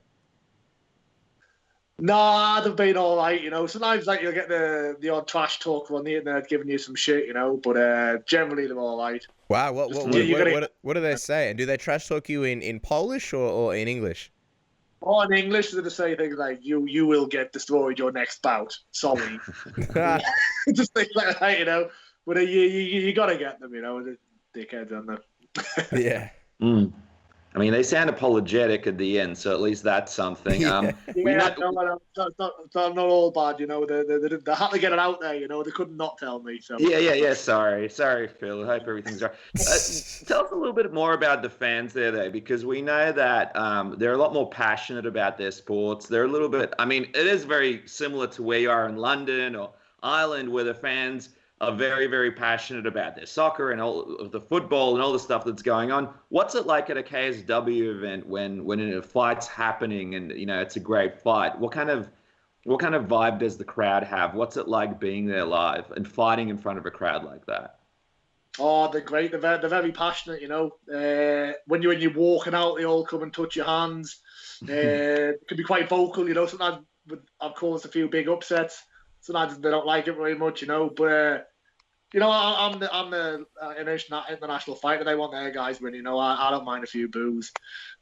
Nah, they've been all right, you know. Sometimes like you'll get the odd trash talk on the internet giving you some shit, you know. But generally they're all right. Wow, what do they say? And do they trash talk you in Polish or in English? Oh, in English they say things like "you will get destroyed your next bout." Sorry, just things like that, you know. But you gotta get them, you know. The dickheads on them. Yeah. Mm. I mean, they sound apologetic at the end, so at least that's something. No, it's not all bad, you know. They had to get it out there, you know. They couldn't not tell me. So. Yeah. Sorry, Phil. I hope everything's all right. Tell us a little bit more about the fans there, though, because we know that they're a lot more passionate about their sports. They're a little bit. I mean, it is very similar to where you are in London or Ireland, where the fans are very, very passionate about their soccer and all of the football and all the stuff that's going on. What's it like at a KSW event when a fight's happening and, you know, it's a great fight? What kind of vibe does the crowd have? What's it like being there live and fighting in front of a crowd like that? Oh, they're great. They're very passionate, you know. When you're walking out, they all come and touch your hands. It can be quite vocal, you know. Sometimes I've caused a few big upsets. Sometimes they don't like it very much, you know. But you know, I'm the international fighter. They want their guys win, you know. I don't mind a few boos,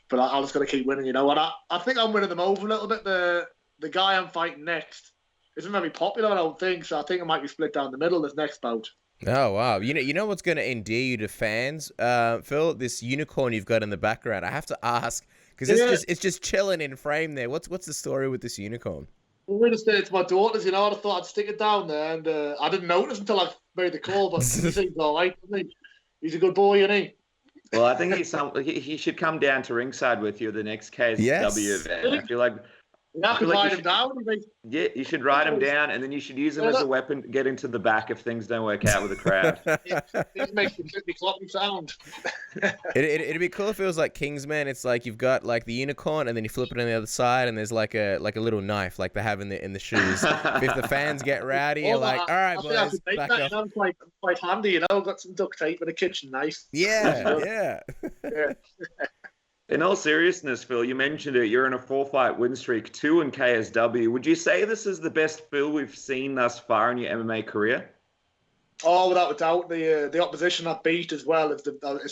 but I just got to keep winning, you know. And I think I'm winning them over a little bit. The guy I'm fighting next isn't very popular, I don't think. So I think I might be split down the middle this next bout. Oh wow! You know what's going to endear you to fans, Phil? This unicorn you've got in the background. I have to ask because it's just chilling in frame there. What's the story with this unicorn? Well, we just it's my daughter's, you know. I thought I'd stick it down there, and I didn't notice until I made the call. But he seems all right, doesn't he? He's a good boy, isn't he? Well, I think he should come down to ringside with you at the next KSW event. I feel like you have to ride him down. Yeah, you should ride him down, and then you should use him as a weapon to get into the back if things don't work out with the crowd. It makes the clocking sound. It'd be cool if it was like Kingsman. It's like you've got like the unicorn, and then you flip it on the other side, and there's like a little knife, like they have in the shoes. If the fans get rowdy, you're like, all right, boys, back up. That's quite handy, you know. Got some duct tape and a kitchen knife. Yeah. In all seriousness, Phil, you mentioned it. You're in a 4-fight win streak, 2 in KSW. Would you say this is the best Phil we've seen thus far in your MMA career? Oh, without a doubt. The opposition I beat as well is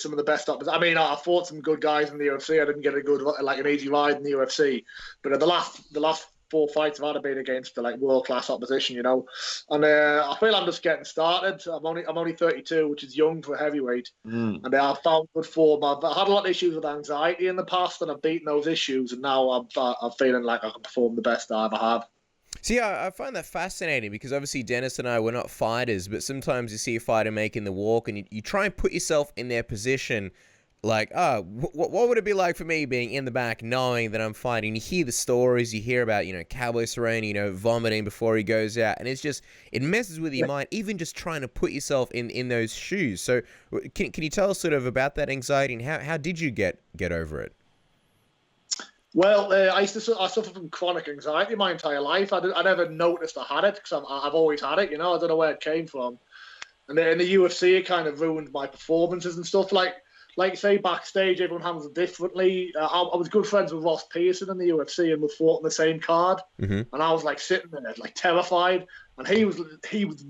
some of the best opposition. I mean, I fought some good guys in the UFC. I didn't get an easy ride in the UFC, but the last 4 fights I've had been against the world class opposition, you know. And I feel I'm just getting started. I'm only 32, which is young for a heavyweight. And I've found good form. I've had a lot of issues with anxiety in the past, and I've beaten those issues. And now I'm feeling like I can perform the best I ever have. See, I find that fascinating because obviously Dennis and I, we're not fighters, but sometimes you see a fighter making the walk and you try and put yourself in their position. Like, what would it be like for me being in the back, knowing that I'm fighting? You hear the stories, you hear about, Cowboy Cerrone, vomiting before he goes out. And it messes with your mind, even just trying to put yourself in those shoes. So can you tell us sort of about that anxiety and how did you get over it? Well, I suffer from chronic anxiety my entire life. I never noticed I had it because I've always had it, I don't know where it came from. And then in the UFC, it kind of ruined my performances and stuff. Like say backstage, everyone handles it differently. I was good friends with Ross Pearson in the UFC, and we fought on the same card. And I was sitting there terrified, and he was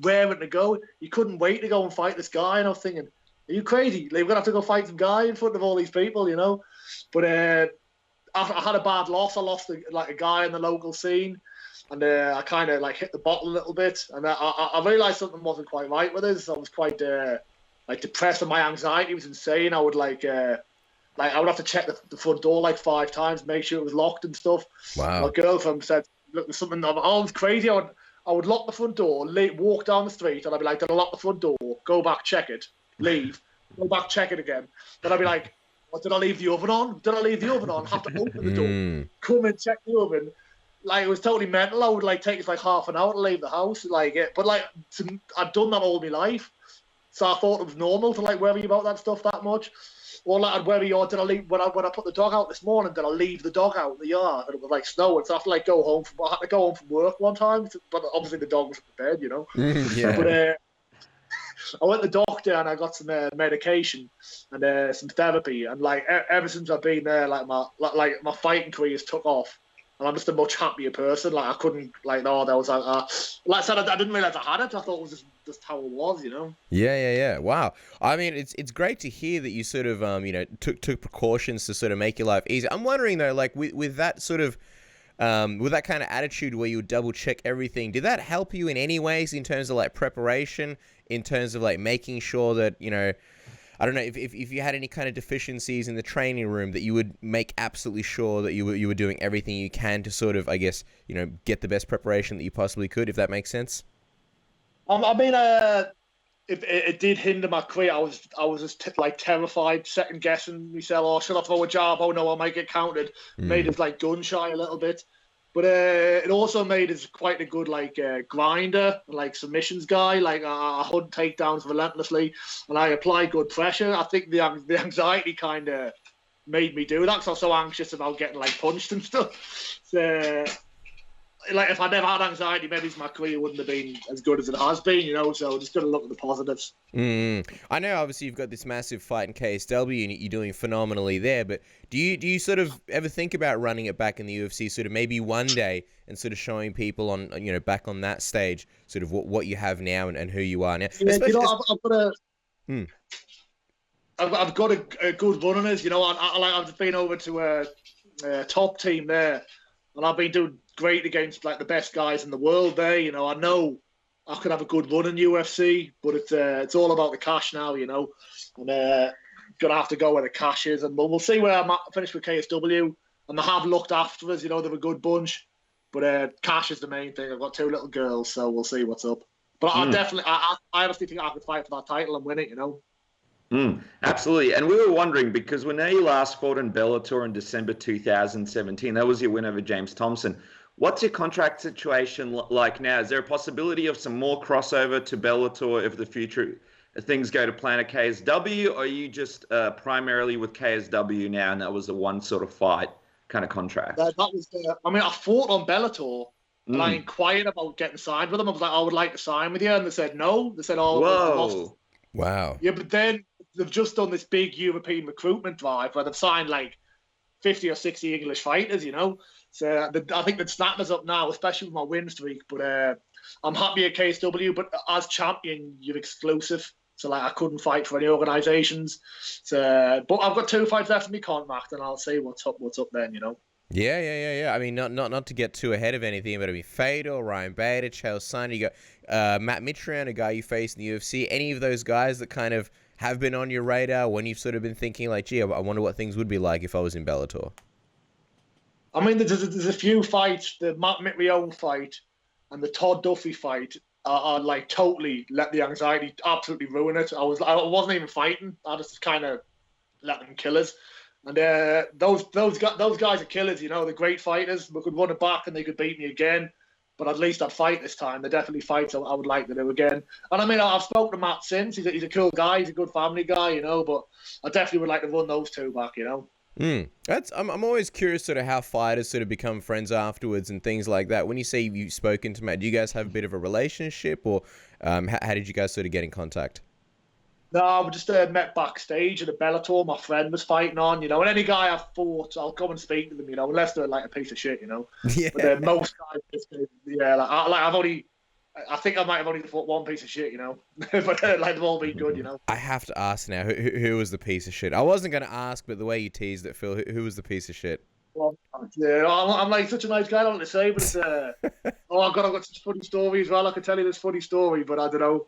raring to go. He couldn't wait to go and fight this guy, and I was thinking, "Are you crazy? We're gonna have to go fight some guy in front of all these people, But I had a bad loss. I lost a guy in the local scene, and I kind of hit the bottle a little bit, and I realised something wasn't quite right with us. I was quite depressed, and my anxiety was insane. I would I would have to check the front door 5 times, make sure it was locked and stuff. Wow. My girlfriend said, "Look, there's something." I was crazy. I would lock the front door, walk down the street, and I'd be like, "Did I lock the front door? Go back, check it, leave, go back, check it again." Then I'd be like, "What, did I leave the oven on? Did I leave the oven on? Have to open the door, come and check the oven." It was totally mental. I would take us half an hour to leave the house, but I'd done that all my life. So I thought it was normal to worry about that stuff that much. Or I'd worry, did I leave when I put the dog out this morning? Did I leave the dog out in the yard? And it was snowing, so I had to go home. I had to go home from work one time, but obviously the dog was in bed, Yeah. But I went to the doctor and I got some medication and some therapy. And ever since I've been there, my fighting career has took off. And I'm just a much happier person. Like, I couldn't, like, no, there was, like I said, I didn't realise I had it. I thought it was just how it was, you know? Yeah. Wow. I mean, it's great to hear that you sort of, took precautions to sort of make your life easier. I'm wondering, though, like, with that sort of, with that kind of attitude where you would double check everything, did that help you in any ways in terms of, like, preparation, in terms of, like, making sure that, I don't know, if you had any kind of deficiencies in the training room, that you would make absolutely sure that you were doing everything you can to sort of, I guess, get the best preparation that you possibly could, if that makes sense? I mean, it did hinder my career. I was just terrified, second guessing myself. Oh, should I throw a jab? Oh no, I might get counted. Made us like gun shy a little bit. But it also made us quite a good grinder, like submissions guy. Like I hunt takedowns relentlessly, and I apply good pressure. I think the anxiety kind of made me do that because I was so anxious about getting like punched and stuff. So, like if I never had anxiety, maybe my career wouldn't have been as good as it has been. So just got to look at the positives. I know, obviously, you've got this massive fight in KSW, and you're doing phenomenally there. But do you sort of ever think about running it back in the UFC, sort of maybe one day, and sort of showing people on, back on that stage, sort of what you have now and who you are now? Yeah, I've got a good run on us. I've been over to a top team there, and I've been doing great against like the best guys in the world there. I know I could have a good run in UFC, but it's all about the cash now, and gonna have to go where the cash is, and we'll see where I'm at. Finish with KSW, and they have looked after us. They're a good bunch, but cash is the main thing. I've got 2 little girls, so we'll see what's up. But I honestly think I could fight for that title and win it. Absolutely. And we were wondering, because when you last fought in Bellator in December 2017, that was your win over James Thompson. What's your contract situation like now? Is there a possibility of some more crossover to Bellator if the future things go to plan at KSW, or are you just primarily with KSW now, and that was the one sort of fight kind of contract? That was I fought on Bellator, and I inquired about getting signed with them. I was like, I would like to sign with you, and they said no. They said, oh, whoa. Wow. Yeah, but then they've just done this big European recruitment drive where they've signed like 50 or 60 English fighters, So I think the snappers up now, especially with my win streak. But I'm happy at KSW, but as champion, you're exclusive. So like I couldn't fight for any organisations. So, but I've got 2 fights left in my contract, and I'll see what's up then, Yeah. I mean, not to get too ahead of anything, but I mean, Fedor, Ryan Bader, Chael Sonnen, you got Matt Mitrione, a guy you faced in the UFC. Any of those guys that kind of have been on your radar when you've sort of been thinking like, gee, I wonder what things would be like if I was in Bellator? I mean, there's a few fights. The Matt Mitrione fight and the Todd Duffy fight are like totally let the anxiety absolutely ruin it. I wasn't even fighting. I just kind of let them kill us. And those guys are killers. They're great fighters. We could run it back and they could beat me again. But at least I'd fight this time. They're definitely fights I would like to do again. And I mean, I've spoken to Matt since. He's a cool guy. He's a good family guy, But I definitely would like to run those 2 back, I'm always curious sort of how fighters sort of become friends afterwards and things like that. When you say you've spoken to Matt, do you guys have a bit of a relationship, or how did you guys sort of get in contact? No, we just met backstage at a Bellator. My friend was fighting on, and any guy I've fought, I'll come and speak to them, unless they're like a piece of shit, Yeah. But most guys, I think I might have only fought one piece of shit, but they've all been good, I have to ask now, who was the piece of shit? I wasn't going to ask, but the way you teased it, Phil, who was the piece of shit? Well, yeah, I'm like such a nice guy, I don't want to say, but it's, I've got such a funny story as well. I could tell you this funny story, but I don't know.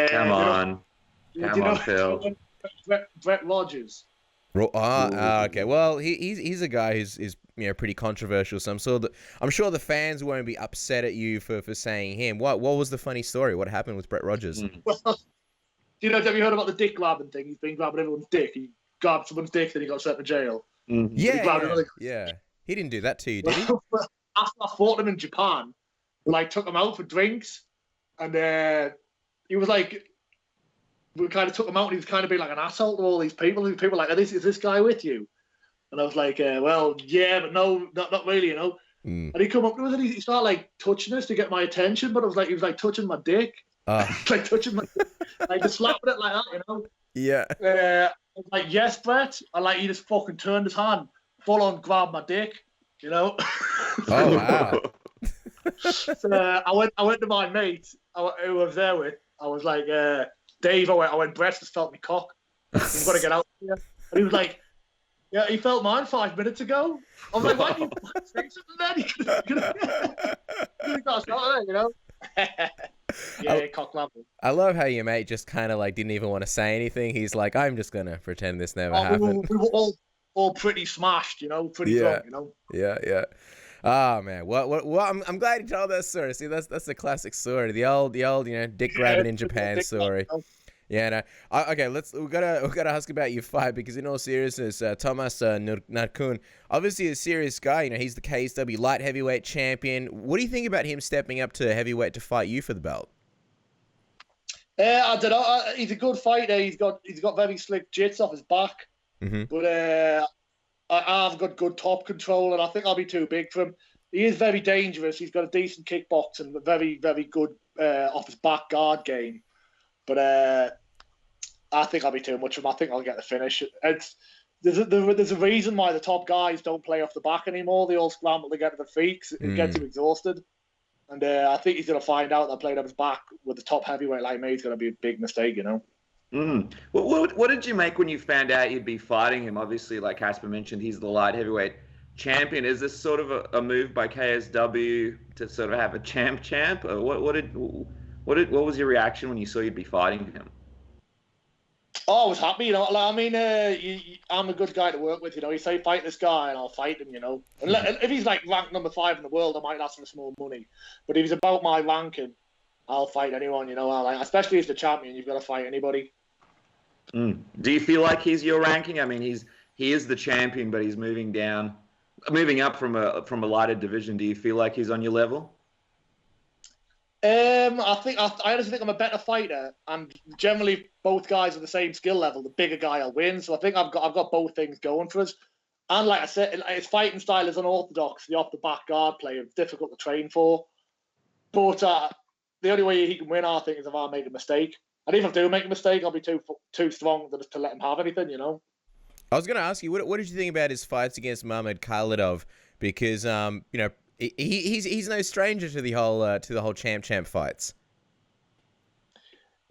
Come on, Phil. Brett Rogers. Okay. Well, he's a guy who's pretty controversial. So I'm sure the fans won't be upset at you for saying him. What was the funny story? What happened with Brett Rogers? Well, have you heard about the dick grabbing thing? He's been grabbing everyone's dick. He grabbed someone's dick, then he got sent to jail. Yeah. He didn't do that to you, did he? After I fought him in Japan, took him out for drinks, and he was like, we kind of took him out, and he was kind of being like an asshole to all these people. People were like, is this guy with you? And I was like, well, yeah, but no, not really, And he come up to us and he started touching us to get my attention, but he was touching my dick, touching my dick, just slapping it like that, Yeah. I was like, yes, Brett. He just fucking turned his hand, full on grabbed my dick, you know. Oh wow. So I went to my mate who I was there with. I was like, Dave, I went, Brett just felt me cock. You've got to get out here. And he was like, yeah, he felt mine 5 minutes ago. I was like, why didn't you say something then? You could have got it, you know? Yeah, cock level. I love how your mate just kind of like didn't even want to say anything. He's like, I'm just going to pretend this never happened. We were all pretty smashed, you know, pretty drunk, you know? Yeah. Oh man, I'm glad you told that story. See, that's a classic story. The old, you know, dick grabbing in Japan story. Yeah, no. Okay, we gotta ask about your fight, because in all seriousness, Thomas Nurkun, obviously a serious guy. You know, he's the KSW light heavyweight champion. What do you think about him stepping up to heavyweight to fight you for the belt? I don't know. He's a good fighter. He's got very slick jits off his back. Mm-hmm. But I've got good top control, and I think I'll be too big for him. He is very dangerous. He's got a decent kickbox and a very, very good off his back guard game. But I think I'll be too much for him. I think I'll get the finish. There's a reason why the top guys don't play off the back anymore. They all scramble to get to the feet 'cause it gets him exhausted. And I think he's going to find out that playing off his back with the top heavyweight like me is going to be a big mistake, you know. What did you make when you found out you'd be fighting him? Obviously, like Casper mentioned, he's the light heavyweight champion. Is this sort of a move by KSW to sort of have a champ? Or what was your reaction when you saw you'd be fighting him? Oh, I was happy, you know. I mean, I'm a good guy to work with, you know. You say fight this guy, and I'll fight him, you know. And if he's like ranked number 5 in the world, I might ask for small money. But if he's about my ranking, I'll fight anyone, you know. Especially as the champion, you've got to fight anybody. Do you feel like he's your ranking? I mean, he is the champion, but he's moving up from a lighter division. Do you feel like he's on your level? I honestly think I'm a better fighter, and generally both guys are the same skill level. The bigger guy will win, so I think I've got both things going for us. And like I said, his fighting style is unorthodox. The off the back guard play is difficult to train for. But the only way he can win, I think, is if I make a mistake. And if I do make a mistake, I'll be too strong to let him have anything, you know. I was going to ask you, what did you think about his fights against Mamed Khalidov? Because you know, he's no stranger to the whole champ fights.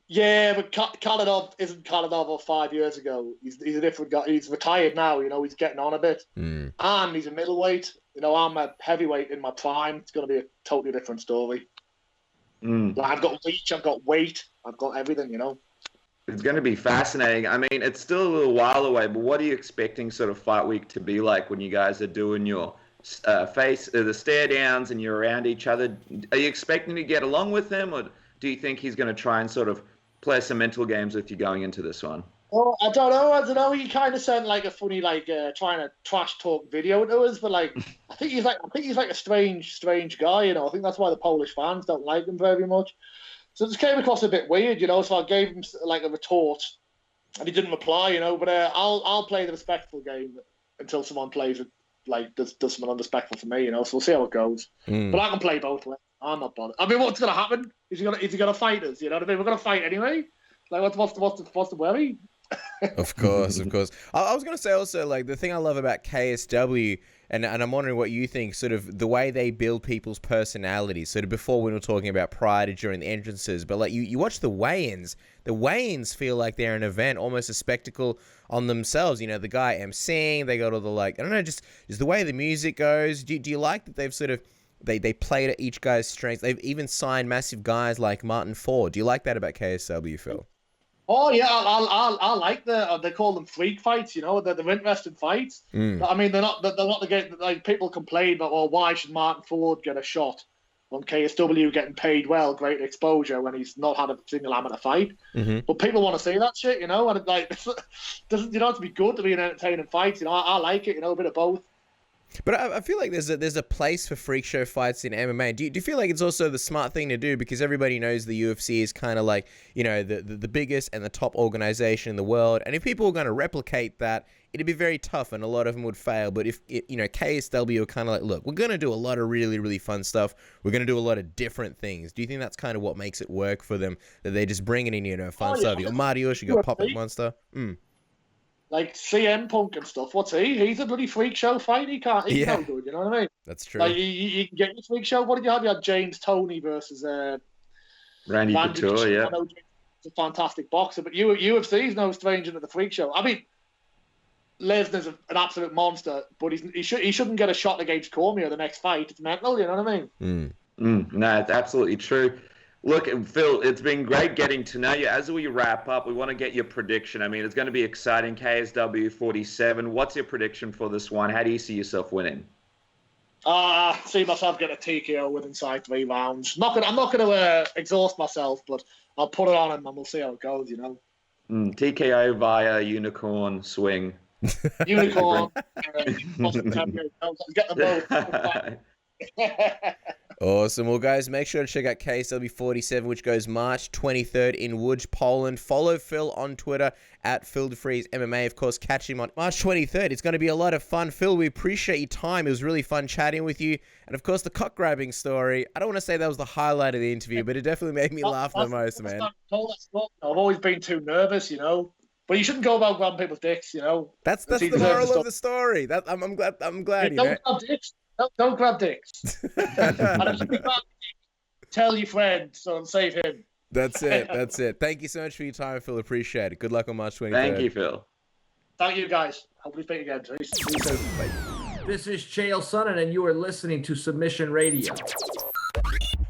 Yeah, but Khalidov isn't Khalidov of 5 years ago. He's a different guy. He's retired now, you know. He's getting on a bit, and he's a middleweight. You know, I'm a heavyweight in my prime. It's going to be a totally different story. Like, I've got reach, I've got weight, I've got everything, you know. It's going to be fascinating. I mean, it's still a little while away, but what are you expecting sort of fight week to be like when you guys are doing your the stare downs and you're around each other? Are you expecting to get along with him, or do you think he's going to try and sort of play some mental games with you going into this one? Well, I don't know. He kind of sent like a funny, like trying to trash talk video to us, but like I think he's like a strange guy, you know. I think that's why the Polish fans don't like him very much. So it just came across a bit weird, you know. So I gave him like a retort, and he didn't reply, you know. But I'll play the respectful game until someone plays it, like does something unrespectful for me, you know. So we'll see how it goes. But I can play both ways. I'm not bothered. I mean, what's gonna happen? Is he gonna fight us? You know what I mean? We're gonna fight anyway. Like, what's the worry? Of course. I was going to say also, like, the thing I love about KSW, and I'm wondering what you think, sort of the way they build people's personalities. Sort of before we were talking about prior to during the entrances, but like you watch the weigh-ins. The weigh-ins feel like they're an event, almost a spectacle on themselves. You know, the guy emceeing, they got all the, like, I don't know, just the way the music goes. Do you like that they've sort of they play to each guy's strengths? They've even signed massive guys like Martin Ford. Do you like that about KSW, Phil? Oh yeah, I like they call them freak fights. You know, they're interesting fights. I mean, they're not the game. Like, people complain about, well, why should Martin Ford get a shot when KSW getting paid well, great exposure when he's not had a single amateur fight. But people want to see that shit, you know, and like, doesn't, you know, to be good to be an entertaining fight. You know, I like it. You know, a bit of both. But I feel like there's a place for freak show fights in MMA. Do you feel like it's also the smart thing to do, because everybody knows the UFC is kind of like, you know, the biggest and the top organization in the world, and if people are going to replicate that, it'd be very tough and a lot of them would fail. But if you know, KSW are kind of like, look, we're going to do a lot of really, really fun stuff. We're going to do a lot of different things. Do you think that's kind of what makes it work for them, that they just bring it in, you know, fun stuff? You got Mariusz, you got Puppet Monster. Like CM Punk and stuff. What's he? He's a bloody freak show fight. He's no good. You know what I mean? That's true. Like you can get your freak show. What did you have? You had James Toney versus Randy Couture. Yeah, I know James is a fantastic boxer, but UFC is no stranger to the freak show. I mean, Lesnar's an absolute monster, but he shouldn't get a shot against Cormier the next fight. It's mental. You know what I mean? No, it's absolutely true. Look, Phil, it's been great getting to know you. As we wrap up, we want to get your prediction. I mean, it's going to be exciting. KSW 47. What's your prediction for this one? How do you see yourself winning? I see myself getting a TKO within 3 rounds. I'm not going to exhaust myself, but I'll put it on him and we'll see how it goes, you know. TKO via unicorn swing. Unicorn. Get them both. Awesome. Well, guys, make sure to check out KSW 47, which goes March 23rd in Łódź, Poland. Follow Phil on Twitter at PhilDeFries MMA. Of course, catch him on March 23rd. It's going to be a lot of fun. Phil, we appreciate your time. It was really fun chatting with you. And, of course, the cock grabbing story. I don't want to say that was the highlight of the interview, but it definitely made me laugh the most, man. I've always been too nervous, you know. But you shouldn't go about grabbing people's dicks, you know. That's the moral of the story. I'm glad. Don't grab dicks. Don't grab dicks. And if you grab, tell your friend so and save him. That's it. Thank you so much for your time, Phil. Appreciate it. Good luck on March 23rd. Thank you, Phil. Thank you, guys. Hopefully speak again. See you soon. Bye. This is Chael Sonnen, and you are listening to Submission Radio.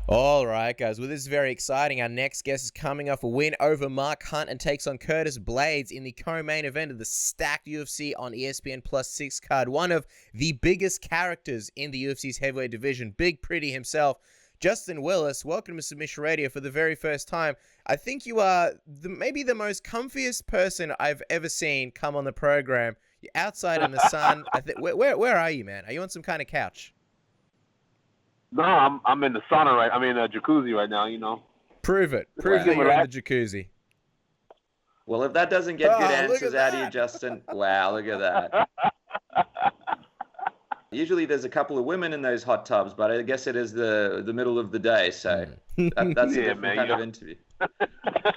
All right, guys. Well, this is very exciting. Our next guest is coming off a win over Mark Hunt and takes on Curtis Blades in the co-main event of the stacked UFC on ESPN Plus 6 card. One of the biggest characters in the UFC's heavyweight division, Big Pretty himself, Justin Willis. Welcome to Submission Radio for the very first time. I think you are maybe the most comfiest person I've ever seen come on the program. You're outside in the sun. Where are you, man? Are you on some kind of couch? No, I'm in the sauna I'm in a jacuzzi right now, you know. Prove it. Prove that you're in the jacuzzi. Well, if that doesn't get good answers out of you, Justin, wow, look at that. Usually there's a couple of women in those hot tubs, but I guess it is the middle of the day, so that's a different kind of interview.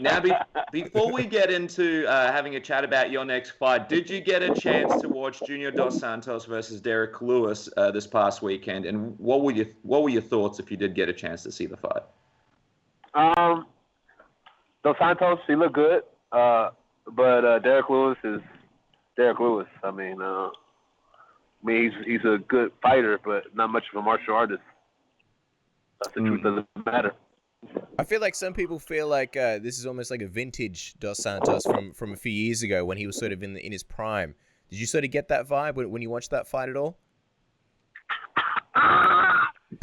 Now, before we get into having a chat about your next fight, did you get a chance to watch Junior Dos Santos versus Derek Lewis this past weekend? And what were your thoughts if you did get a chance to see the fight? Dos Santos, he looked good, but Derek Lewis is Derek Lewis. I mean, he's a good fighter, but not much of a martial artist. That's the truth. Doesn't matter. I feel like some people feel like this is almost like a vintage Dos Santos from a few years ago when he was sort of in his prime. Did you sort of get that vibe when you watched that fight at all?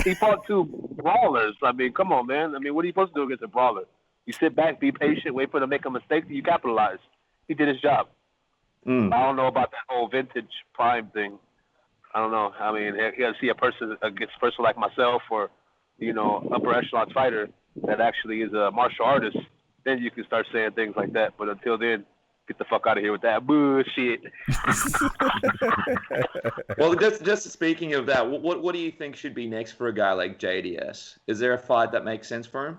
He fought two brawlers. I mean, come on, man. I mean, what are you supposed to do against a brawler? You sit back, be patient, wait for them to make a mistake, and you capitalize. He did his job. I don't know about that whole vintage prime thing. I don't know. I mean, you got to see a person against a person like myself or, you know, upper echelon fighter that actually is a martial artist, then you can start saying things like that. But until then, get the fuck out of here with that bullshit. Well, just speaking of that, what do you think should be next for a guy like JDS? Is there a fight that makes sense for him?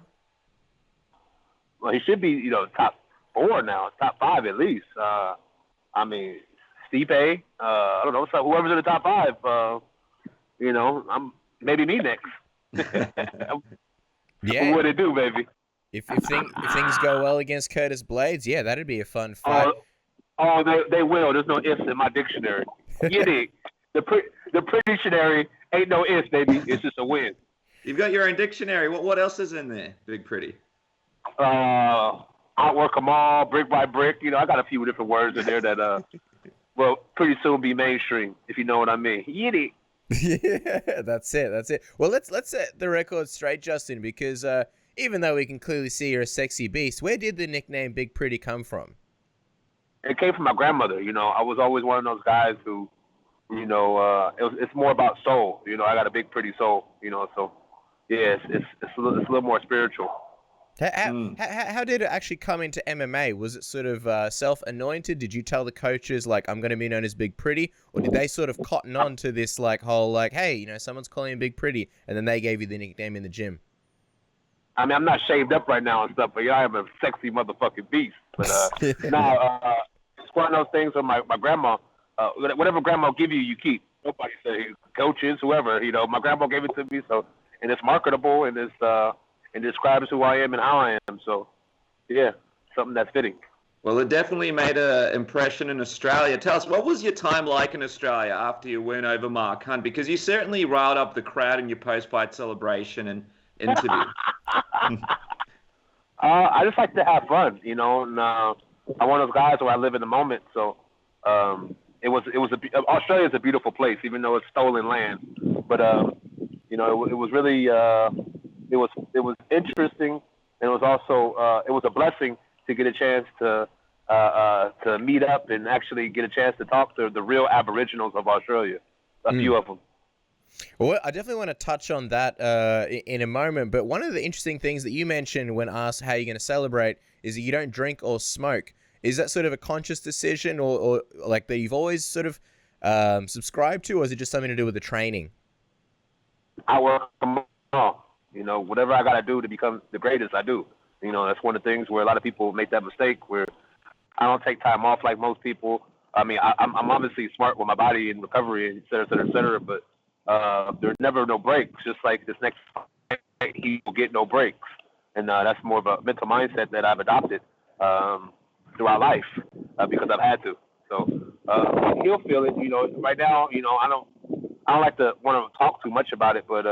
Well, he should be, you know, top 4 now, top 5 at least. I mean, Stipe, I don't know, so whoever's in the top 5, you know, maybe me next. Yeah. What it do, baby? If things go well against Curtis Blades, yeah, that'd be a fun fight. They will. There's no ifs in my dictionary. You dig? The dictionary ain't no ifs, baby. It's just a win. You've got your own dictionary. What else is in there, Big Pretty? Outwork them all, brick by brick. You know, I got a few different words in there that will pretty soon be mainstream, if you know what I mean. You dig? Yeah, that's it. Well, let's set the record straight, Justin, because even though we can clearly see you're a sexy beast, where did the nickname Big Pretty come from? It came from my grandmother. You know, I was always one of those guys who, you know, it's more about soul. You know, I got a big, pretty soul. You know, so yeah, it's a little more spiritual. How did it actually come into MMA? Was it sort of self-anointed? Did you tell the coaches, like, I'm going to be known as Big Pretty? Or did they sort of cotton on to this, like, whole, like, hey, you know, someone's calling him Big Pretty, and then they gave you the nickname in the gym? I mean, I'm not shaved up right now and stuff, but yeah, I am a sexy motherfucking beast. But one of those things where my grandma, whatever grandma give you, you keep. Nobody say coaches, whoever. My grandma gave it to me, so and it's marketable and it describes who I am and how I am. So, yeah, something that's fitting. Well, it definitely made an impression in Australia. Tell us, what was your time like in Australia after your win over Mark Hunt? Because you certainly riled up the crowd in your post-fight celebration and interview. I just like to have fun, and I'm one of those guys where I live in the moment. So Australia is a beautiful place, even though it's stolen land. But it was really it was interesting, and it was also it was a blessing to get a chance to meet up and actually get a chance to talk to the real Aboriginals of Australia, a few of them. Well, I definitely want to touch on that in a moment, but one of the interesting things that you mentioned when asked how you're going to celebrate is that you don't drink or smoke. Is that sort of a conscious decision or like that you've always sort of subscribed to, or is it just something to do with the training? I work from home. Whatever I got to do to become the greatest, I do. That's one of the things where a lot of people make that mistake where I don't take time off like most people. I mean, I'm obviously smart with my body and recovery and et cetera, but there's never no breaks. Just like this next fight, he will get no breaks. And that's more of a mental mindset that I've adopted throughout life because I've had to. So he'll feel it. Right now, I don't like to want to talk too much about it, but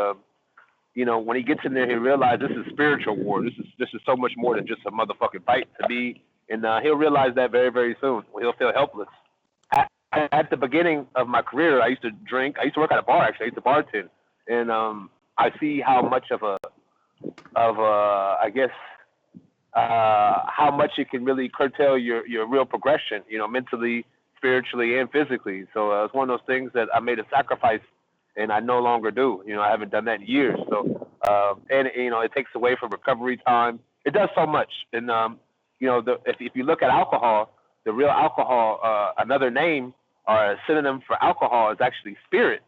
when he gets in there, he'll realize this is spiritual war. This is so much more than just a motherfucking fight to me, and he'll realize that very, very soon. He'll feel helpless. At the beginning of my career, I used to drink. I used to work at a bar. Actually, I used to bartend, and I see how much how much it can really curtail your real progression. Mentally, spiritually, and physically. So it's one of those things that I made a sacrifice. And I no longer do. I haven't done that in years. So, it takes away from recovery time. It does so much. And, if you look at alcohol, the real alcohol, another name or a synonym for alcohol is actually spirit.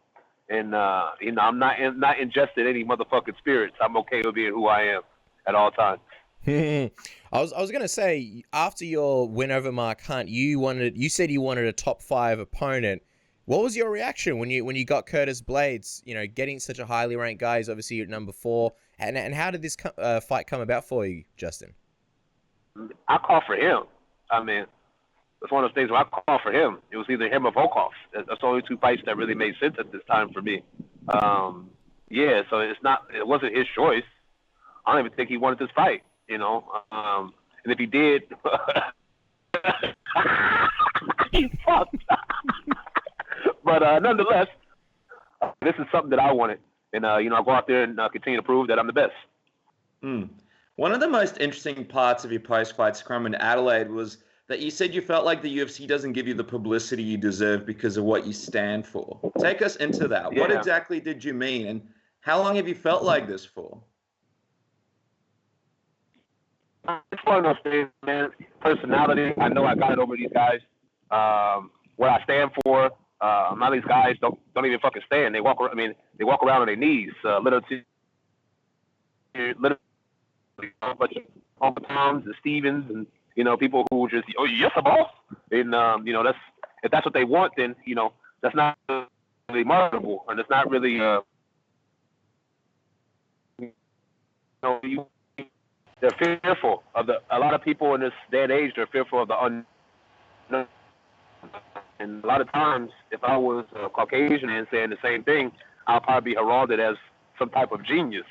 And, I'm not ingested any motherfucking spirits. I'm okay with being who I am at all times. I was going to say, after your win over Mark Hunt, you said you wanted a top 5 opponent. What was your reaction when you got Curtis Blades? Getting such a highly ranked guy is obviously at number 4. And how did this fight come about for you, Justin? I call for him. I mean, it's one of those things where I call for him. It was either him or Volkov. That's the only 2 fights that really made sense at this time for me. So it wasn't his choice. I don't even think he wanted this fight. And if he did, he fucked. But nonetheless, this is something that I wanted. And, I'll go out there and continue to prove that I'm the best. One of the most interesting parts of your post-fight scrum in Adelaide was that you said you felt like the UFC doesn't give you the publicity you deserve because of what you stand for. Take us into that. Yeah. What exactly did you mean? And how long have you felt like this for? It's one of those things, man. Personality. I know I got it over these guys. What I stand for. A lot of these guys don't even fucking stand. They walk around on their knees. Literally, a bunch of Uncle Toms and Stevens and people who just yes, I'm boss. And that's if that's what they want, then that's not really marketable, and it's not really they're fearful of a lot of people in this day and age. They're fearful of the unknown. And a lot of times, if I was a Caucasian and saying the same thing, I'll probably be heralded as some type of genius.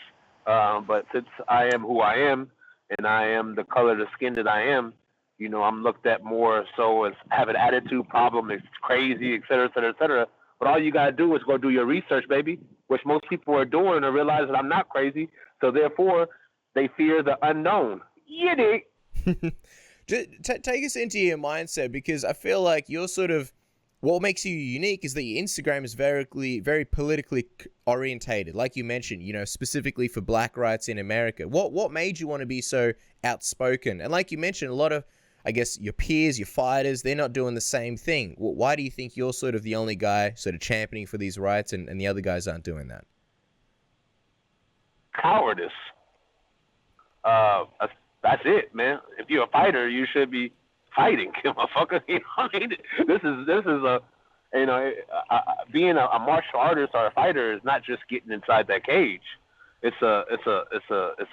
But since I am who I am, and I am the color of the skin that I am, I'm looked at more so as have an attitude problem, it's crazy, et cetera, et cetera, et cetera. But all you got to do is go do your research, baby, which most people are doing and realize that I'm not crazy. So therefore, they fear the unknown. You dig? Take us into your mindset, because I feel like you're sort of, what makes you unique is that your Instagram is very politically orientated, like you mentioned, specifically for black rights in America. What made you want to be so outspoken? And like you mentioned, a lot of, I guess, your peers, your fighters, they're not doing the same thing. Why do you think you're sort of the only guy sort of championing for these rights and the other guys aren't doing that? Cowardice. That's it, man. If you're a fighter, you should be fighting, motherfucker. You know what I mean? This is a, you know, being a martial artist or a fighter is not just getting inside that cage. It's a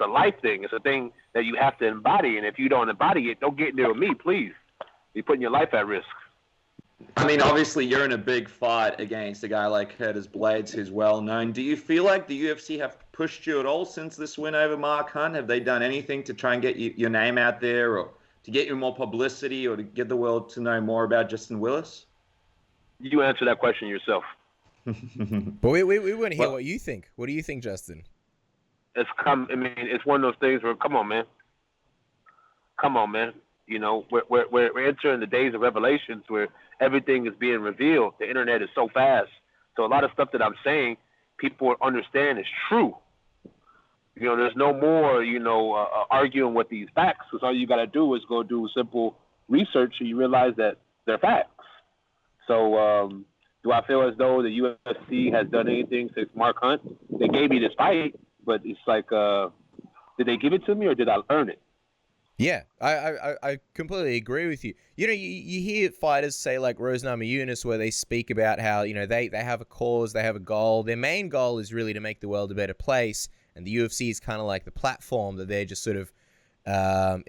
life thing. It's a thing that you have to embody, and if you don't embody it, don't get in there with me, please. You're putting your life at risk. I mean, obviously, you're in a big fight against a guy like Curtis Blades, who's well known. Do you feel like the UFC have pushed you at all since this win over Mark Hunt? Have they done anything to try and get your name out there, or to get you more publicity, or to get the world to know more about Justin Willis? You answer that question yourself. But we want to hear what you think. What do you think, Justin? I mean, it's one of those things where, come on, man. You know, we're entering the days of revelations where everything is being revealed. The internet is so fast. So a lot of stuff that I'm saying, people understand is true. You know, there's no more, arguing with these facts, because all you got to do is go do simple research and you realize that they're facts. So do I feel as though the UFC has done anything since Mark Hunt? They gave me this fight, but it's like, did they give it to me or did I earn it? Yeah, I completely agree with you. You know, you hear fighters say like Rose Namajunas, where they speak about how, you know, they have a cause, they have a goal. Their main goal is really to make the world a better place, and the UFC is kind of like the platform that they're just sort of, they're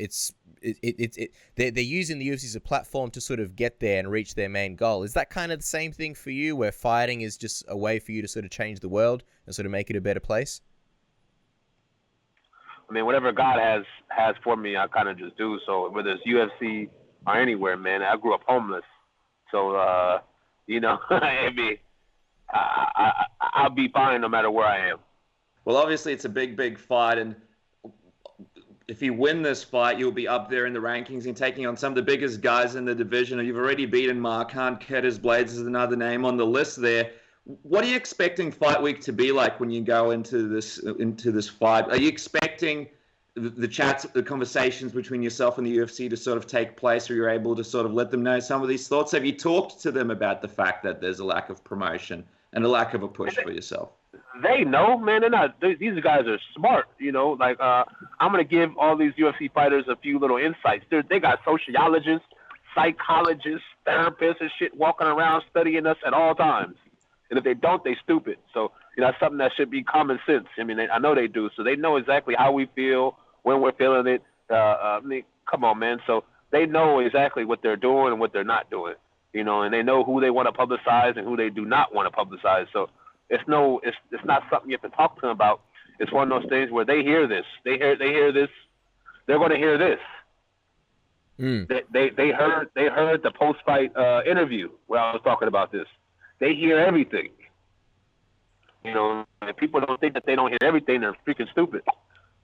using the UFC as a platform to sort of get there and reach their main goal. Is that kind of the same thing for you, where fighting is just a way for you to sort of change the world and sort of make it a better place? I mean, whatever God has for me, I kind of just do. So whether it's UFC or anywhere, man, I grew up homeless. So, I mean, I'll be fine no matter where I am. Well, obviously, it's a big fight. And if you win this fight, you'll be up there in the rankings and taking on some of the biggest guys in the division. You've already beaten Mark Hunt. Curtis Blades is another name on the list there. What are you expecting fight week to be like when you go into this fight? Are you expecting the chats, the conversations between yourself and the UFC to sort of take place, or you're able to sort of let them know some of these thoughts? Have you talked to them about the fact that there's a lack of promotion and a lack of a push for yourself? They know, man. They're not. These guys are smart, you know. Like I'm gonna give all these UFC fighters a few little insights. They got sociologists, psychologists, therapists, and shit walking around studying us at all times. And if they don't, they stupid. So, you know, that's something that should be common sense. I mean, I know they do. So they know exactly how we feel, when we're feeling it. I mean, come on, man. So they know exactly what they're doing and what they're not doing, you know, and they know who they want to publicize and who they do not want to publicize. So it's not something you have to talk to them about. It's one of those things where they hear this. They hear this. They're going to hear this. They heard the post-fight interview where I was talking about this. They hear everything. You know, and people don't think that they don't hear everything. They're freaking stupid.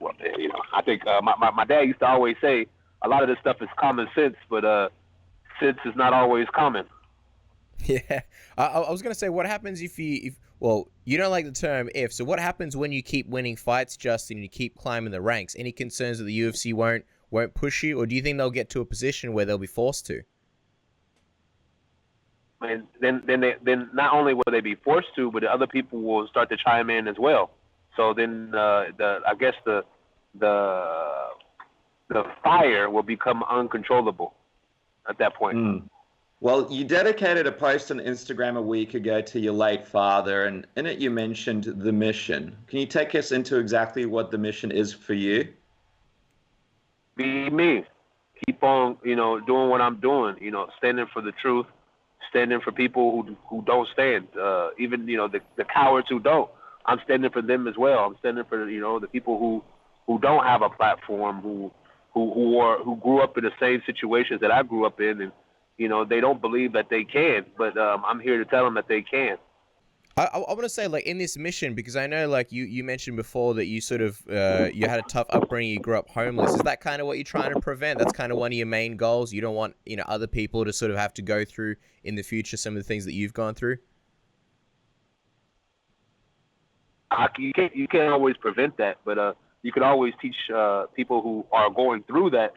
Well, you know, I think my dad used to always say a lot of this stuff is common sense, but sense is not always common. Yeah. I was going to say, what happens if you don't like the term if, so what happens when you keep winning fights, Justin, and you keep climbing the ranks? Any concerns that the UFC won't push you, or do you think they'll get to a position where they'll be forced to? And then not only will they be forced to, but the other people will start to chime in as well. So then I guess the fire will become uncontrollable at that point. Well, you dedicated a post on Instagram a week ago to your late father, and in it you mentioned the mission. Can you take us into exactly what the mission is for you? Be me. Keep on, you know, doing what I'm doing, you know, standing for the truth. Standing for people who don't stand, even, you know, the cowards who don't. I'm standing for them as well. I'm standing for, you know, the people who don't have a platform, who grew up in the same situations that I grew up in, and, you know, they don't believe that they can. But I'm here to tell them that they can. I want to say, like, in this mission, because I know, like, you mentioned before that you sort of, you had a tough upbringing, you grew up homeless. Is that kind of what you're trying to prevent? That's kind of one of your main goals? You don't want, you know, other people to sort of have to go through in the future some of the things that you've gone through? You can't always prevent that, but you can always teach people who are going through that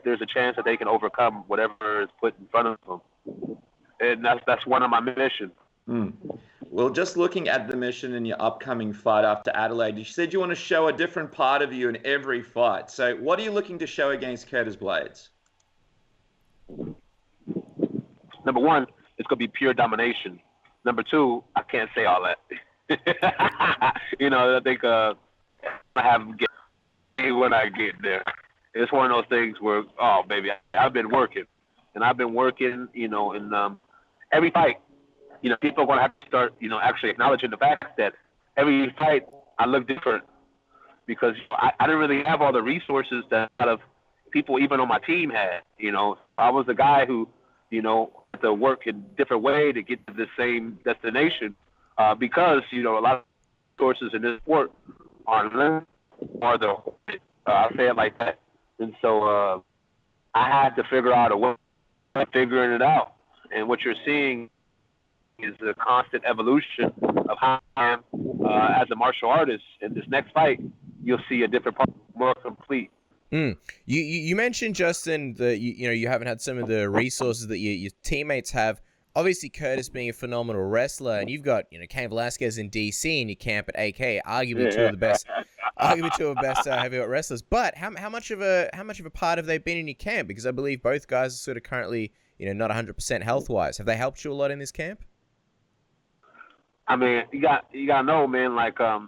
there's a chance that they can overcome whatever is put in front of them. And that's one of my missions. Well, just looking at the mission in your upcoming fight after Adelaide, you said you want to show a different part of you in every fight. So what are you looking to show against Curtis Blades? number one, it's going to be pure domination. Number two, I can't say all that. I think I have to get when I get there. It's one of those things where, oh, baby, I've been working. And I've been working, in every fight. People are going to have to start, actually acknowledging the fact that every fight I look different because I didn't really have all the resources that a lot of people even on my team had. I was the guy who, had to work in a different way to get to the same destination because, a lot of resources in this sport are limited or I'll say it like that. And so I had to figure out a way of figuring it out. And what you're seeing is a constant evolution of how I am as a martial artist. In this next fight, you'll see a different part, more complete. You mentioned, Justin, that you haven't had some of the resources that your teammates have. Obviously, Curtis being a phenomenal wrestler, and you've got Cain Velasquez in DC in your camp at AK, arguably two of the best heavyweight wrestlers. But how much of a part have they been in your camp? Because I believe both guys are sort of currently not 100% health wise. Have they helped you a lot in this camp? I mean, you got to know, man. Like a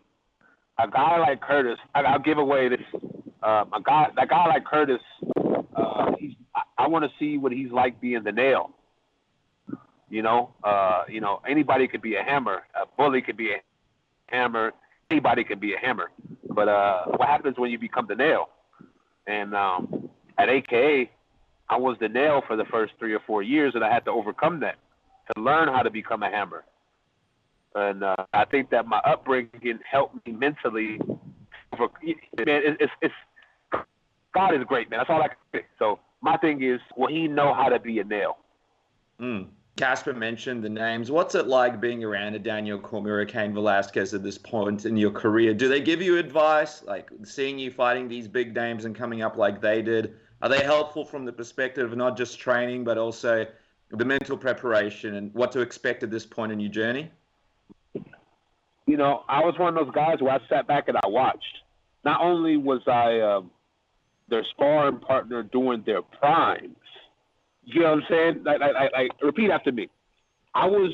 guy like Curtis, I'll give away this. That guy like Curtis, I want to see what he's like being the nail. Anybody could be a hammer. A bully could be a hammer. Anybody could be a hammer. But what happens when you become the nail? And at AKA, I was the nail for the first 3 or 4 years, and I had to overcome that to learn how to become a hammer. And I think that my upbringing helped me mentally. God is great, man. That's all I can say. So my thing is, will he know how to be a nail? Casper mentioned the names. What's it like being around a Daniel Cormier, Cain Velasquez at this point in your career? Do they give you advice, like seeing you fighting these big names and coming up like they did? Are they helpful from the perspective of not just training, but also the mental preparation and what to expect at this point in your journey? I was one of those guys where I sat back and I watched. Not only was I their sparring partner during their primes, you know what I'm saying? Like repeat after me. I was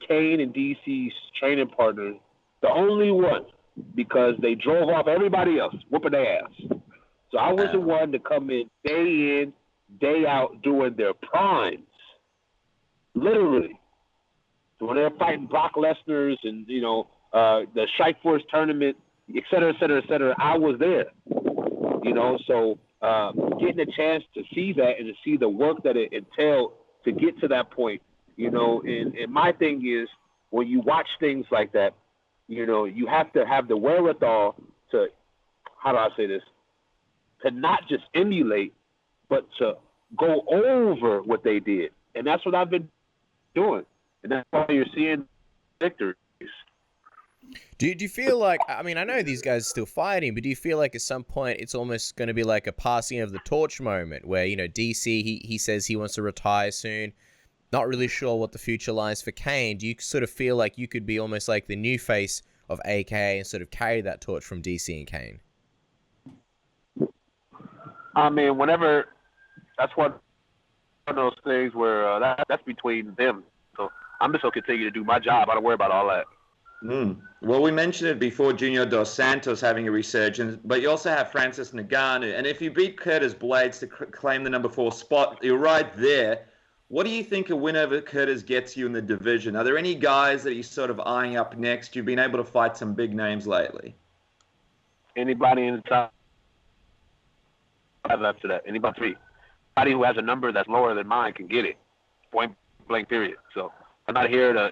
Cain and DC's training partner, the only one, because they drove off everybody else, whooping their ass. So I was the one to come in, day out, doing their primes. Literally. So when they're fighting Brock Lesnar's and, the Strikeforce tournament, et cetera, et cetera, et cetera, I was there. So getting a chance to see that and to see the work that it entailed to get to that point, and my thing is when you watch things like that, you have to have the wherewithal to, how do I say this, to not just emulate, but to go over what they did. And that's what I've been doing. And that's why you're seeing victories. Do you feel like, I know these guys are still fighting, but do you feel like at some point it's almost going to be like a passing of the torch moment where, DC, he says he wants to retire soon, not really sure what the future lies for Cain. Do you sort of feel like you could be almost like the new face of AK and sort of carry that torch from DC and Cain? Whenever, that's one of those things where that's between them. So I'm just going to continue to do my job. I don't worry about all that. Well, we mentioned it before, Junior Dos Santos having a resurgence, but you also have Francis Ngannou. And if you beat Curtis Blades to claim the number 4 spot, you're right there. What do you think a win over Curtis gets you in the division? Are there any guys that you're sort of eyeing up next? You've been able to fight some big names lately. Anybody in the top 5 after that. Anybody who has a number that's lower than mine can get it. Point blank period. So I'm not here to,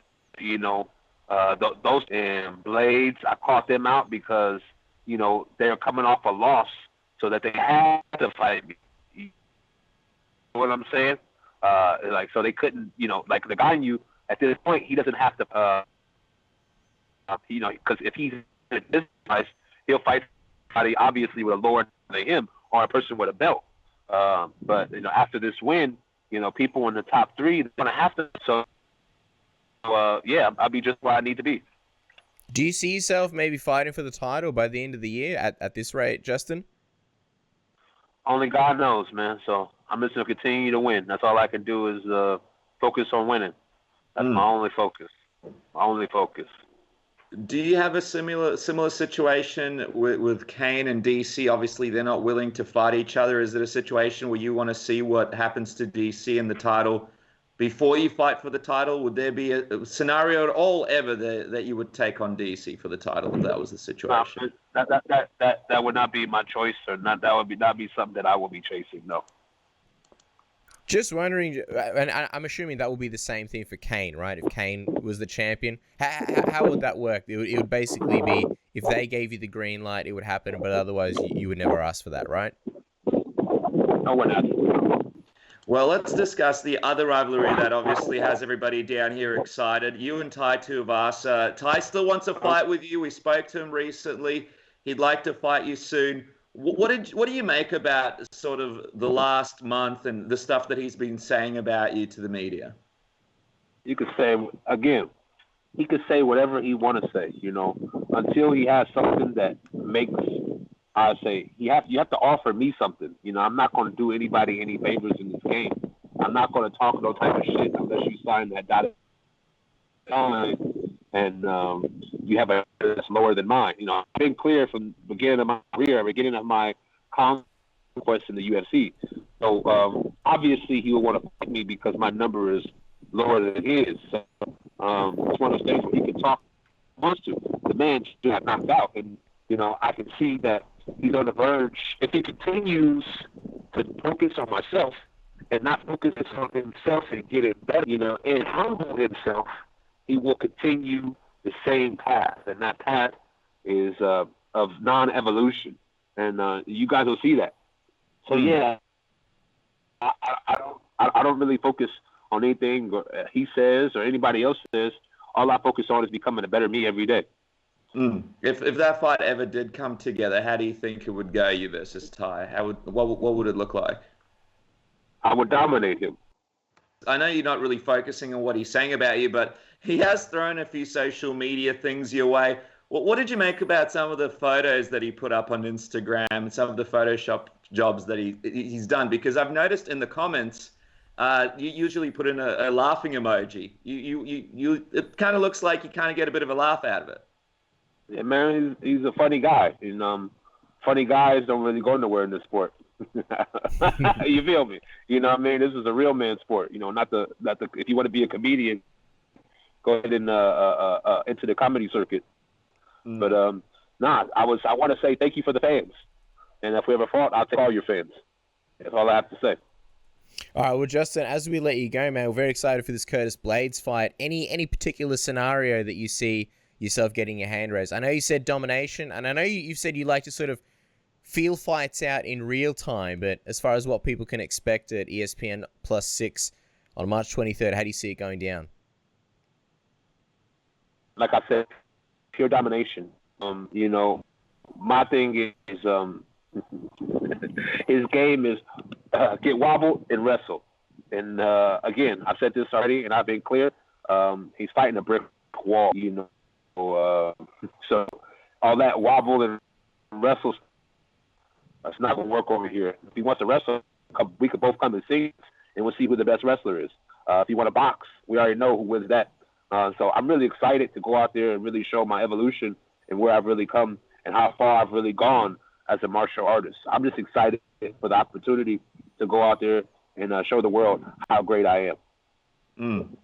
those and Blades, I caught them out because, they're coming off a loss so that they had to fight me. You know what I'm saying? So they couldn't, like the guy knew at this point, he doesn't have to, because if he's at this price, he'll fight somebody obviously with a lower than him or a person with a belt. But, after this win, people in the top 3, they're going to have to. So, I'll be just where I need to be. Do you see yourself maybe fighting for the title by the end of the year at this rate, Justin? Only God knows, man. So I'm just going to continue to win. That's all I can do is Focus on winning. That's my only focus. My only focus. Do you have a similar situation with Kane and DC? Obviously, they're not willing to fight each other. Is it a situation where you want to see what happens to DC in the title before you fight for the title? Would there be a scenario at all ever that you would take on DC for the title if that was the situation? That would not be my choice, or not. That would not be something that I will be chasing. No. Just wondering, and I'm assuming that will be the same thing for Kane, right? If Kane was the champion, how would that work? It would basically be, if they gave you the green light, it would happen, but otherwise you would never ask for that, right? No one asks. Well, let's discuss the other rivalry that obviously has everybody down here excited. You and Tai Tuivasa. Tai still wants a fight with you. We spoke to him recently. He'd like to fight you soon. What do you make about sort of the last month and the stuff that he's been saying about you to the media? You could say, again, he could say whatever he want to say, until he has something that makes, I say, you have to offer me something. I'm not going to do anybody any favors in this game. I'm not going to talk no type of shit unless you sign that dotted line and you have a that's lower than mine. I've been clear from the beginning of my career, beginning of my conquest in the UFC. So obviously he will want to fight me because my number is lower than his. So it's one of those things where he can talk if he wants to. The man just got knocked out, and I can see that he's on the verge. If he continues to focus on myself and not focus on himself and get it better, and humble himself, he will continue the same path, and that path is of non-evolution, and you guys will see that. So yeah, I don't really focus on anything he says or anybody else says. All I focus on is becoming a better me every day. If that fight ever did come together, how do you think it would go, you versus Tai? What would it look like? I would dominate him. I know you're not really focusing on what he's saying about you, but he has thrown a few social media things your way. What did you make about some of the photos that he put up on Instagram and some of the Photoshop jobs that he's done? Because I've noticed in the comments, you usually put in a laughing emoji. It kind of looks like you kind of get a bit of a laugh out of it. Yeah, man, he's a funny guy, and funny guys don't really go nowhere in this sport. You feel me? This is a real man sport. Not the. If you want to be a comedian, go ahead and into the comedy circuit. But I want to say thank you for the fans, and if we ever fought, I'll take all your fans. That's all I have to say. All right, well, Justin, as we let you go, man, we're very excited for this Curtis Blaydes fight. Any particular scenario that you see yourself getting your hand raised? I know you said domination, and I know you've said you like to sort of feel fights out in real time, but as far as what people can expect at ESPN Plus 6 on March 23rd, how do you see it going down? Like I said, pure domination. My thing is his game is get wobbled and wrestle. And again, I've said this already, and I've been clear. He's fighting a brick wall, so all that wobble and wrestle, that's not going to work over here. If he wants to wrestle, we could both come to see, and we'll see who the best wrestler is. If you want to box, we already know who wins that. So I'm really excited to go out there and really show my evolution and where I've really come and how far I've really gone as a martial artist. I'm just excited for the opportunity to go out there and show the world how great I am.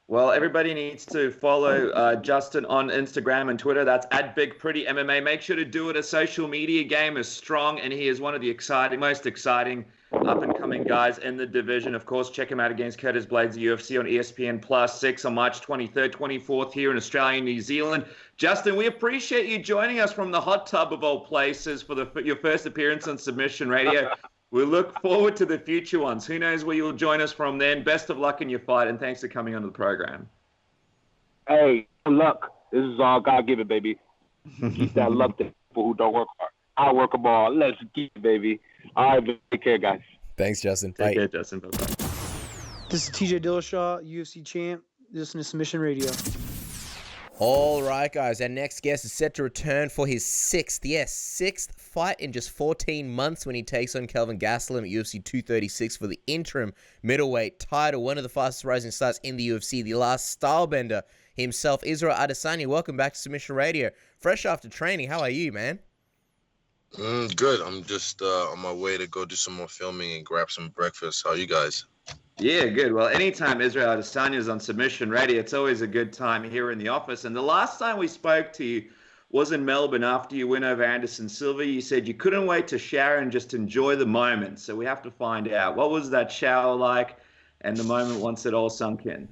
Well, everybody needs to follow Justin on Instagram and Twitter. That's @BigPrettyMMA. Make sure to do it. A social media game is strong, and he is one of the most exciting up-and-coming guys in the division. Of course, check him out against Curtis Blaydes, the UFC on ESPN Plus 6 on March 23rd, 24th here in Australia and New Zealand. Justin, we appreciate you joining us from the hot tub of all places for your first appearance on Submission Radio. We look forward to the future ones. Who knows where you'll join us from then. Best of luck in your fight, and thanks for coming on the program. Hey, good luck. This is all God-given, baby. Keep that luck to people who don't work hard. I work them all. Let's get it, baby. All right, take care, guys. Thanks, Justin. Take care, Justin. Bye-bye. This is TJ Dillashaw, UFC champ. Listen to Submission Radio. All right, guys. Our next guest is set to return for his sixth fight in just 14 months when he takes on Kelvin Gastelum at UFC 236 for the interim middleweight title. One of the fastest rising stars in the UFC, the last stylebender himself, Israel Adesanya. Welcome back to Submission Radio. Fresh after training, how are you, man? Good. I'm just on my way to go do some more filming and grab some breakfast. How are you guys? Yeah, good. Well, anytime Israel Adesanya is on Submission Radio, it's always a good time here in the office. And the last time we spoke to you was in Melbourne after you win over Anderson Silva. You said you couldn't wait to shower and just enjoy the moment. So we have to find out. What was that shower like and the moment once it all sunk in?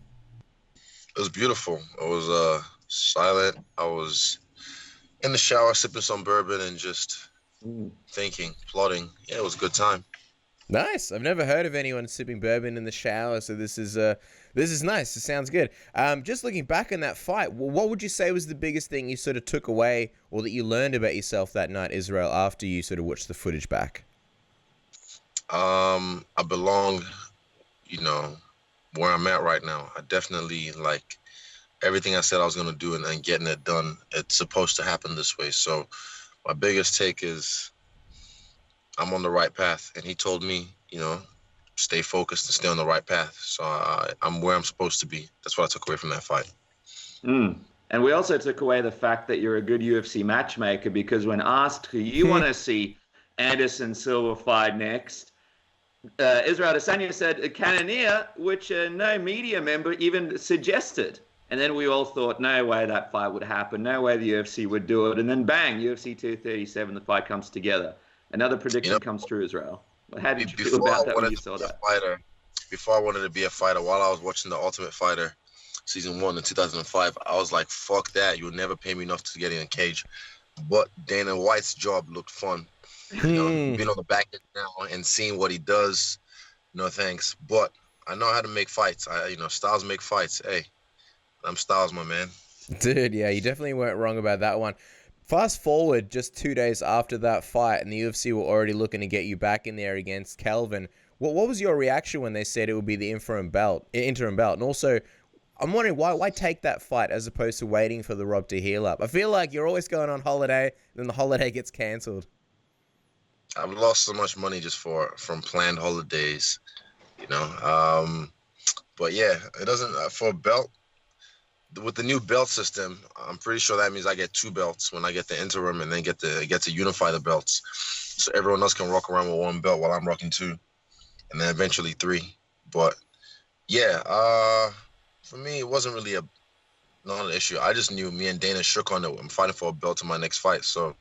It was beautiful. I was silent. I was in the shower sipping some bourbon and just thinking, plotting. Yeah, it was a good time. Nice. I've never heard of anyone sipping bourbon in the shower, so this is nice. It sounds good. Just looking back on that fight, what would you say was the biggest thing you sort of took away or that you learned about yourself that night, Israel, after you sort of watched the footage back? I belong, where I'm at right now. I definitely like everything I said I was going to do and getting it done. It's supposed to happen this way. So my biggest take is I'm on the right path. And he told me, stay focused and stay on the right path. So I'm where I'm supposed to be. That's what I took away from that fight. And we also took away the fact that you're a good UFC matchmaker, because when asked who you want to see Anderson Silva fight next, Israel Adesanya said Cannonier, which no media member even suggested. And then we all thought, no way that fight would happen. No way the UFC would do it. And then bang, UFC 237, the fight comes together. Another prediction comes true, Israel. How did you feel about that when you saw that? Before I wanted to be a fighter, while I was watching The Ultimate Fighter Season 1 in 2005, I was like, fuck that. You'll never pay me enough to get in a cage. But Dana White's job looked fun. Being on the back end now and seeing what he does, no thanks. But I know how to make fights. Styles make fights. Hey, I'm Styles, my man. Dude, yeah, you definitely weren't wrong about that one. Fast forward just 2 days after that fight, and the UFC were already looking to get you back in there against Kelvin. What was your reaction when they said it would be the interim belt? And also, I'm wondering why take that fight as opposed to waiting for the Rob to heal up? I feel like you're always going on holiday, then the holiday gets cancelled. I've lost so much money just from planned holidays, But yeah, it doesn't for a belt. With the new belt system, I'm pretty sure that means I get 2 belts when I get the interim, and then get to unify the belts, so everyone else can walk around with 1 belt while I'm rocking 2, and then eventually 3. But yeah, for me, it wasn't really not an issue. I just knew me and Dana shook on it. I'm fighting for a belt in my next fight, so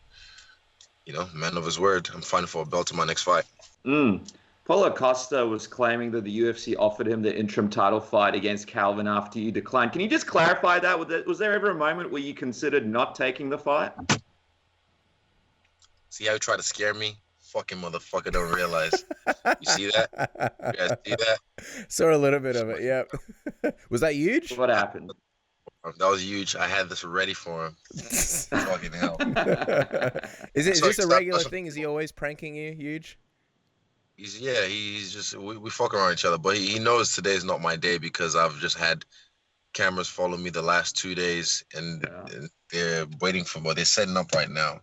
man of his word. I'm fighting for a belt in my next fight. Paulo Costa was claiming that the UFC offered him the interim title fight against Kelvin after you declined. Can you just clarify that? Was there ever a moment where you considered not taking the fight? See how you try to scare me? Fucking motherfucker don't realize. You see that? You guys see that? Saw a little bit of it, yep. Was that huge? What happened? That was huge. I had this ready for him. Fucking hell. Is this a regular thing? Is he always pranking you, huge? He's just, we fuck around each other, but he knows today's not my day because I've just had cameras follow me the last 2 days, and they're waiting for they're setting up right now.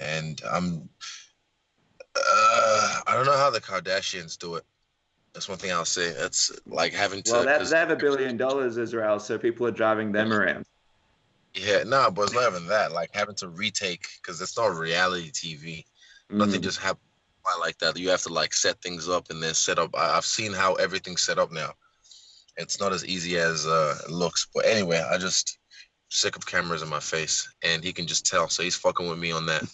And I don't know how the Kardashians do it. That's one thing I'll say. It's like having to. Well, they have $1 billion, Israel, so people are driving them around. Yeah, but it's not even that. Like having to retake, because it's not reality TV. Nothing just happens like that. You have to like set things up and then set up. I've seen how everything's set up now. It's not as easy as it looks. But anyway, I just sick of cameras in my face, and he can just tell. So he's fucking with me on that.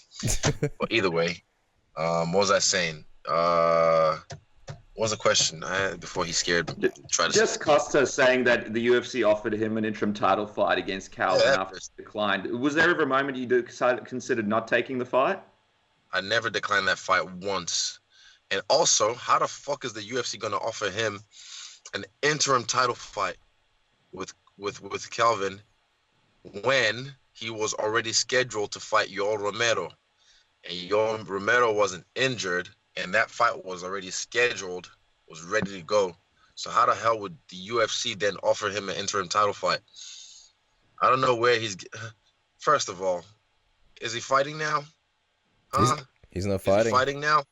But either way, what was I saying? What was the question I had before he scared me? Just Costa saying that the UFC offered him an interim title fight against Kelvin after he declined. Was there ever a moment you considered not taking the fight? I never declined that fight once. And also, how the fuck is the UFC going to offer him an interim title fight with Kelvin when he was already scheduled to fight Yoel Romero? And Yoel Romero wasn't injured, and that fight was already scheduled, was ready to go. So how the hell would the UFC then offer him an interim title fight? I don't know where he's. First of all, is he fighting now? He's not fighting. Is he fighting now?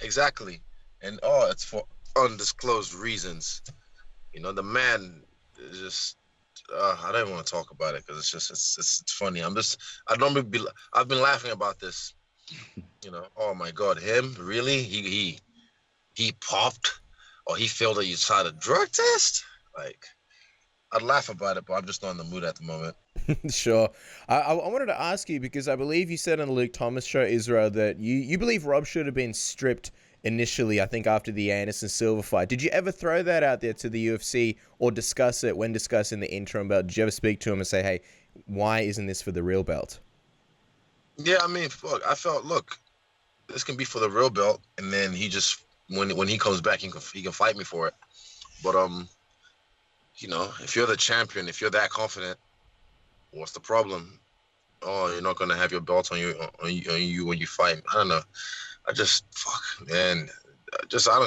Exactly. And it's for undisclosed reasons. You know, the man is just. I don't even want to talk about it because it's funny. I've been laughing about this. You know, oh my God, him really? He popped, or he failed a USADA drug test? Like, I'd laugh about it, but I'm just not in the mood at the moment. Sure. I wanted to ask you, because I believe you said on the Luke Thomas show, Israel, that you believe Rob should have been stripped initially, I think after the Anderson Silva fight. Did you ever throw that out there to the UFC or discuss it when discussing the interim belt? Did you ever speak to him and say, hey, why isn't this for the real belt? Yeah, I mean, look, I felt, this can be for the real belt, and then he just, when he comes back, he can fight me for it. But, you know, if you're the champion, if you're that confident, what's the problem? Oh, you're not going to have your belt on you when you fight. I don't know. I don't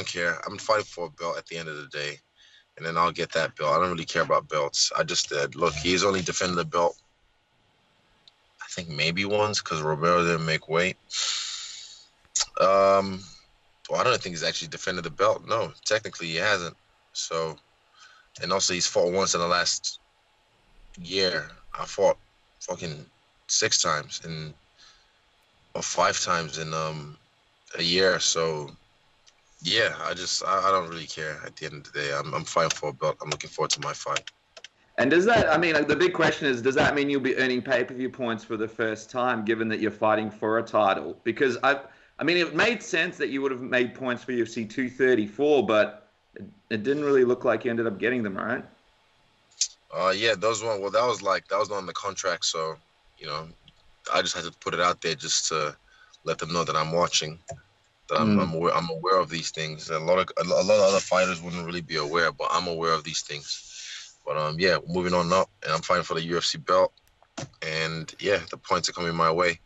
care. I'm fighting for a belt at the end of the day, and then I'll get that belt. I don't really care about belts. I just look, he's only defended the belt, I think maybe once, because Romero didn't make weight. Well, I don't think he's actually defended the belt. No, technically he hasn't. So, and also he's fought once in the last year. I fought fucking 6 times or 5 times in a year. So yeah, I don't really care at the end of the day. I'm fighting for a belt. I'm looking forward to my fight. And does that, I mean, the big question is, does that mean you'll be earning pay-per-view points for the first time, given that you're fighting for a title? Because I mean, it made sense that you would have made points for UFC 234, but it didn't really look like you ended up getting them, right? Yeah, those one. Well, that was not in the contract, so you know, I just had to put it out there just to let them know that I'm watching, that I'm aware of these things. A lot of other fighters wouldn't really be aware, but I'm aware of these things. But yeah, moving on up, and I'm fighting for the UFC belt, and yeah, the points are coming my way.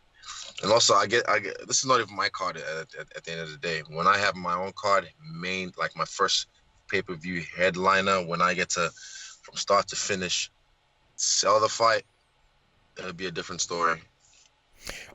And also, I get. This is not even my card at the end of the day. When I have my own card, like my first pay-per-view headliner, when I get to, from start to finish, sell the fight, it'll be a different story.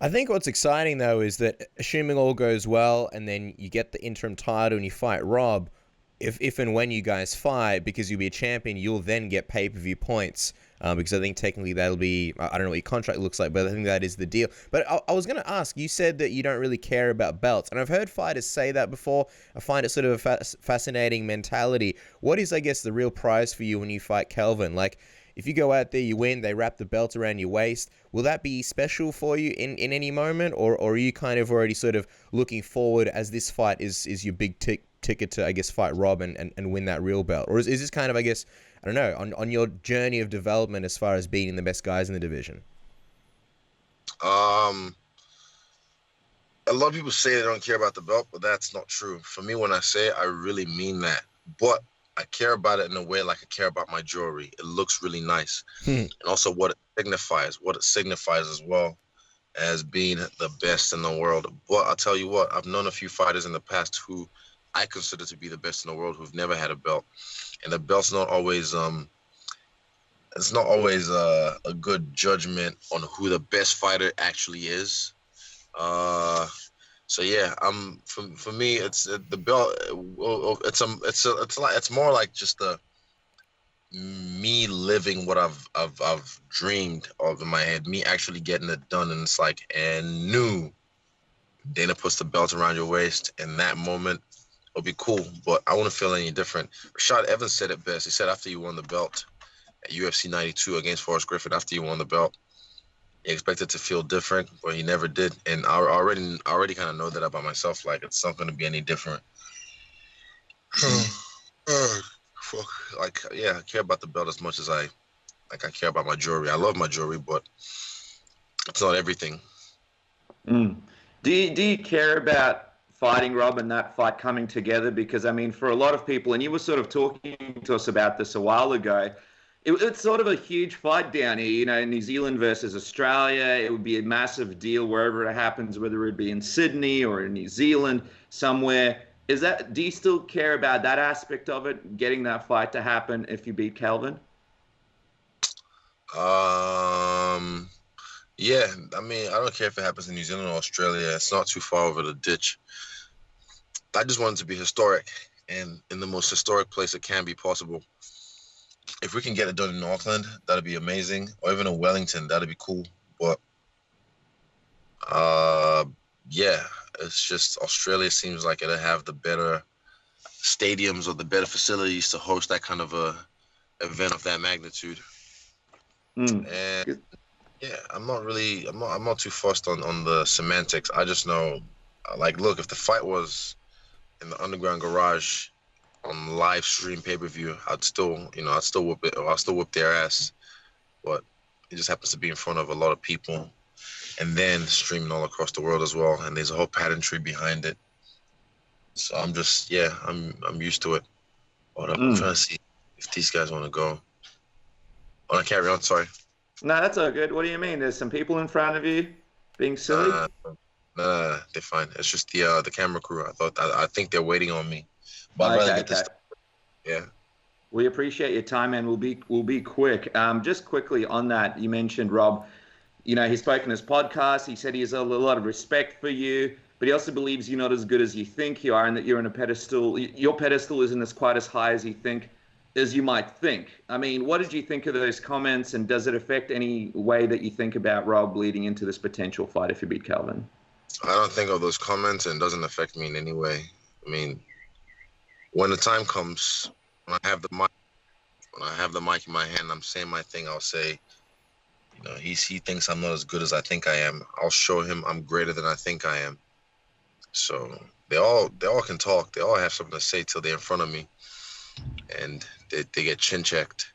I think what's exciting, though, is that assuming all goes well and then you get the interim title and you fight Rob, if and when you guys fight, because you'll be a champion, you'll then get pay-per-view points. Because I think technically that'll be, I don't know what your contract looks like, but I think that is the deal. But I was going to ask, you said that you don't really care about belts, and I've heard fighters say that before. I find it sort of a fascinating mentality. What is, I guess, the real prize for you when you fight Kelvin? Like, if you go out there, you win, they wrap the belt around your waist, will that be special for you in any moment? Or are you kind of already sort of looking forward as this fight is your big ticket to, I guess, fight Rob and win that real belt? Or is this kind of, I guess, I don't know, on your journey of development as far as beating the best guys in the division? A lot of people say they don't care about the belt, but that's not true. For me, when I say it, I really mean that. But I care about it in a way like I care about my jewelry. It looks really nice. And also what it signifies as well as being the best in the world. But I'll tell you what, I've known a few fighters in the past who I consider to be the best in the world who've never had a belt. And the belt's not always it's not always a good judgment on who the best fighter actually is. So yeah, for me, it's the belt. It's more like just me living what I've dreamed of in my head, me actually getting it done, and it's like, and new. Dana puts the belt around your waist, in that moment, it'll be cool, but I wouldn't feel any different. Rashad Evans said it best. He said after you won the belt at UFC 92 against Forrest Griffin, after you won the belt, he expected to feel different, but he never did. And I already kind of know that about myself. Like, it's not going to be any different. Like, yeah, I care about the belt as much as I care about my jewelry. I love my jewelry, but it's not everything. Do you care about fighting Rob and that fight coming together? Because, I mean, for a lot of people, and you were sort of talking to us about this a while ago, it's sort of a huge fight down here, you know, New Zealand versus Australia. It would be a massive deal wherever it happens, whether it be in Sydney or in New Zealand somewhere. Do you still care about that aspect of it, getting that fight to happen if you beat Kelvin? Yeah, I mean, I don't care if it happens in New Zealand or Australia. It's not too far over the ditch. I just want it to be historic, and in the most historic place it can be possible. If we can get it done in Auckland, that'd be amazing, or even in Wellington, that'd be cool. But yeah, it's just Australia seems like it'll have the better stadiums or the better facilities to host that kind of a event of that magnitude. And yeah, I'm not too fussed on the semantics. I just know, like, look, if the fight was in the underground garage on live stream pay-per-view, I'd still whoop it, or I'll still whoop their ass. But it just happens to be in front of a lot of people, and then streaming all across the world as well. And there's a whole pattern tree behind it. So I'm just, yeah, I'm used to it. But I'm trying to see if these guys want to go. Want to carry on? Sorry. No, that's all good. What do you mean? There's some people in front of you being silly? Nah, they're fine. It's just the camera crew. I think they're waiting on me. But I'd rather get this. Yeah. We appreciate your time, and we'll be quick. Just quickly on that, you mentioned Rob. You know, he spoke in his podcast. He said he has a lot of respect for you, but he also believes you're not as good as you think you are, and that you're on a pedestal. Your pedestal isn't as quite as high as you might think. I mean, what did you think of those comments, and does it affect any way that you think about Rob leading into this potential fight if you beat Kelvin? I don't think of those comments, and it doesn't affect me in any way. I mean, when the time comes, when I have the mic in my hand, I'm saying my thing. I'll say, you know, he thinks I'm not as good as I think I am. I'll show him I'm greater than I think I am. So they all can talk. They all have something to say till they're in front of me, and they get chin checked.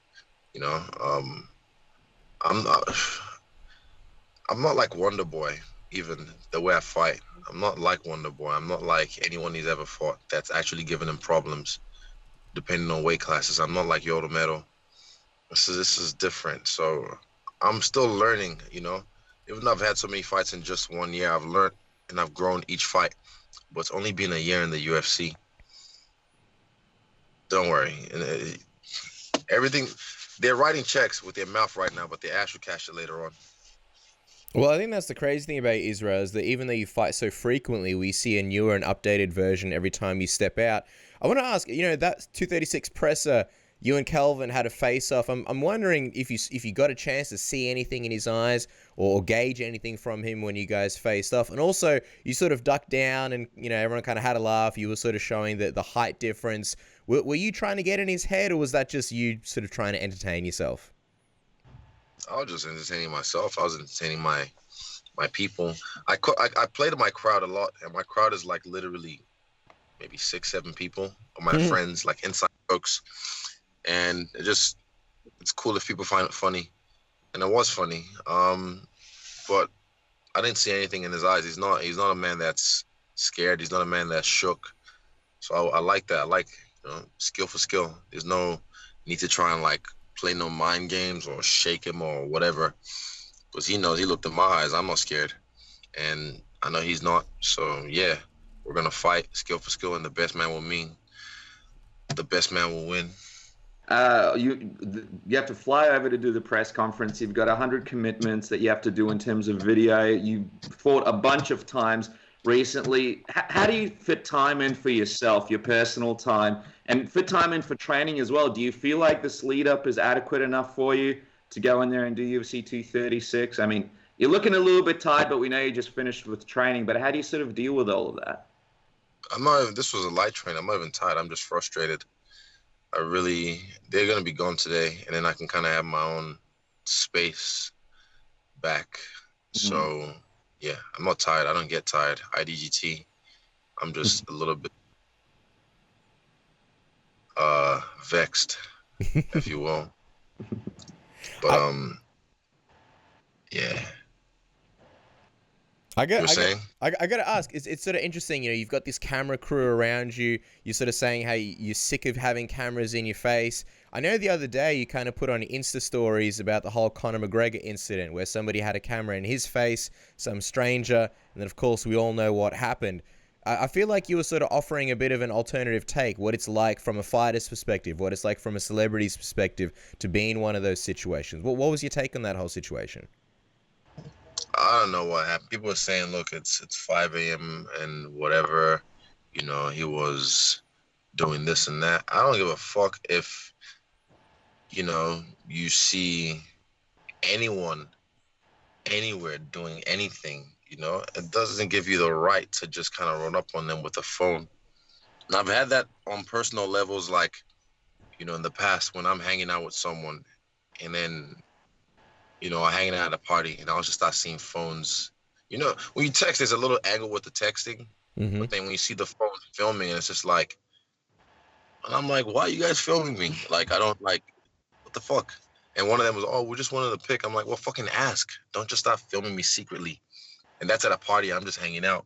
You know, I'm not like Wonder Boy. Even the way I fight, I'm not like Wonder Boy. I'm not like anyone he's ever fought that's actually given him problems, depending on weight classes. I'm not like Yodo Metal. This is different. So I'm still learning, you know. Even though I've had so many fights in just 1 year, I've learned and I've grown each fight. But it's only been a year in the UFC. Don't worry. Everything, they're writing checks with their mouth right now, but their ass will cash it later on. Well, I think that's the crazy thing about Israel, is that even though you fight so frequently, we see a newer and updated version every time you step out. I want to ask, you know, that 236 presser, you and Kelvin had a face-off. I'm wondering if you got a chance to see anything in his eyes or gauge anything from him when you guys faced off. And also, you sort of ducked down and, you know, everyone kind of had a laugh. You were sort of showing the height difference. Were you trying to get in his head, or was that just you sort of trying to entertain yourself? I was just entertaining myself. I was entertaining my people. I play to my crowd a lot, and my crowd is like literally maybe 6-7 people, or my friends, like inside jokes. And it's cool if people find it funny, and it was funny. But I didn't see anything in his eyes. He's not a man that's scared. He's not a man that's shook. So I like that. I like, you know, skill for skill. There's no need to try and like play no mind games or shake him or whatever, because he knows. He looked in my eyes. I'm not scared, and I know he's not. So yeah, we're gonna fight skill for skill, and the best man will win. You have to fly over to do the press conference. You've got 100 commitments that you have to do in terms of video. You fought a bunch of times recently. How do you fit time in for yourself, your personal time, and fit time in for training as well? Do you feel like this lead up is adequate enough for you to go in there and do UFC 236? I mean, you're looking a little bit tired, but we know you just finished with training. But how do you sort of deal with all of that? This was a light train. I'm not even tired. I'm just frustrated. They're going to be gone today, and then I can kind of have my own space back. So, yeah, I'm not tired. I don't get tired. IDGT. I'm just a little bit vexed, if you will. But, yeah. I got to ask, it's sort of interesting, you know, you've got this camera crew around you. You're sort of saying how you're sick of having cameras in your face. I know the other day you kind of put on Insta stories about the whole Conor McGregor incident where somebody had a camera in his face, some stranger, and then of course we all know what happened. I feel like you were sort of offering a bit of an alternative take, what it's like from a fighter's perspective, what it's like from a celebrity's perspective to be in one of those situations. What was your take on that whole situation? I don't know what happened. People were saying, look, it's 5 a.m. and whatever, you know, he was doing this and that. I don't give a fuck if, you know, you see anyone anywhere doing anything, you know. It doesn't give you the right to just kind of run up on them with a phone. And I've had that on personal levels, like, you know, in the past when I'm hanging out with someone and then, you know, hanging out at a party and I'll just start seeing phones. You know, when you text, there's a little angle with the texting, but then when you see the phone filming, and it's just like, and I'm like, why are you guys filming me? Like, I don't like, what the fuck? And one of them was, oh, we just wanted to pick. I'm like, well, fucking ask. Don't just start filming me secretly. And that's at a party. I'm just hanging out.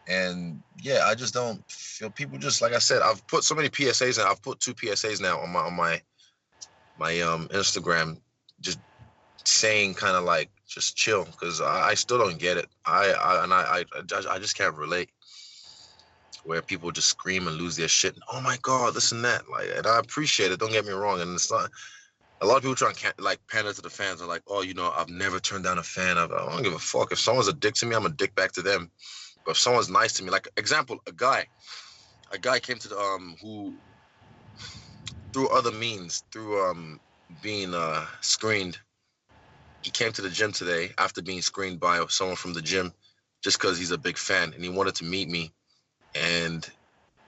And yeah, I just don't feel people just, like I said, I've put so many PSAs and I've put 2 PSAs now on my Instagram, just saying kind of like, just chill, because I still don't get it. I just can't relate. Where people just scream and lose their shit. Oh my God, this and that. Like, and I appreciate it. Don't get me wrong. And it's not. A lot of people try and like pander to the fans. Are like, oh, you know, I've never turned down a fan. I don't give a fuck. If someone's a dick to me, I'm a dick back to them. But if someone's nice to me, like example, a guy came to the who through other means, through being screened. He came to the gym today after being screened by someone from the gym, just because he's a big fan and he wanted to meet me. And,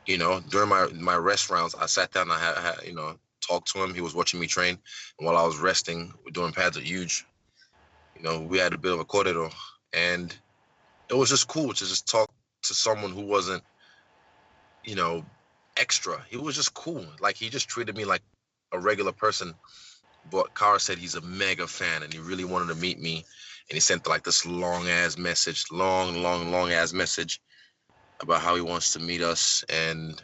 you know, during my rest rounds, I sat down and I had, you know, talked to him. He was watching me train. And while I was resting, we're doing pads are huge. You know, we had a bit of a corridor. And it was just cool to just talk to someone who wasn't, you know, extra. He was just cool. Like, he just treated me like a regular person. But Kara said he's a mega fan and he really wanted to meet me. And he sent like this long-ass message, long-ass message about how he wants to meet us. And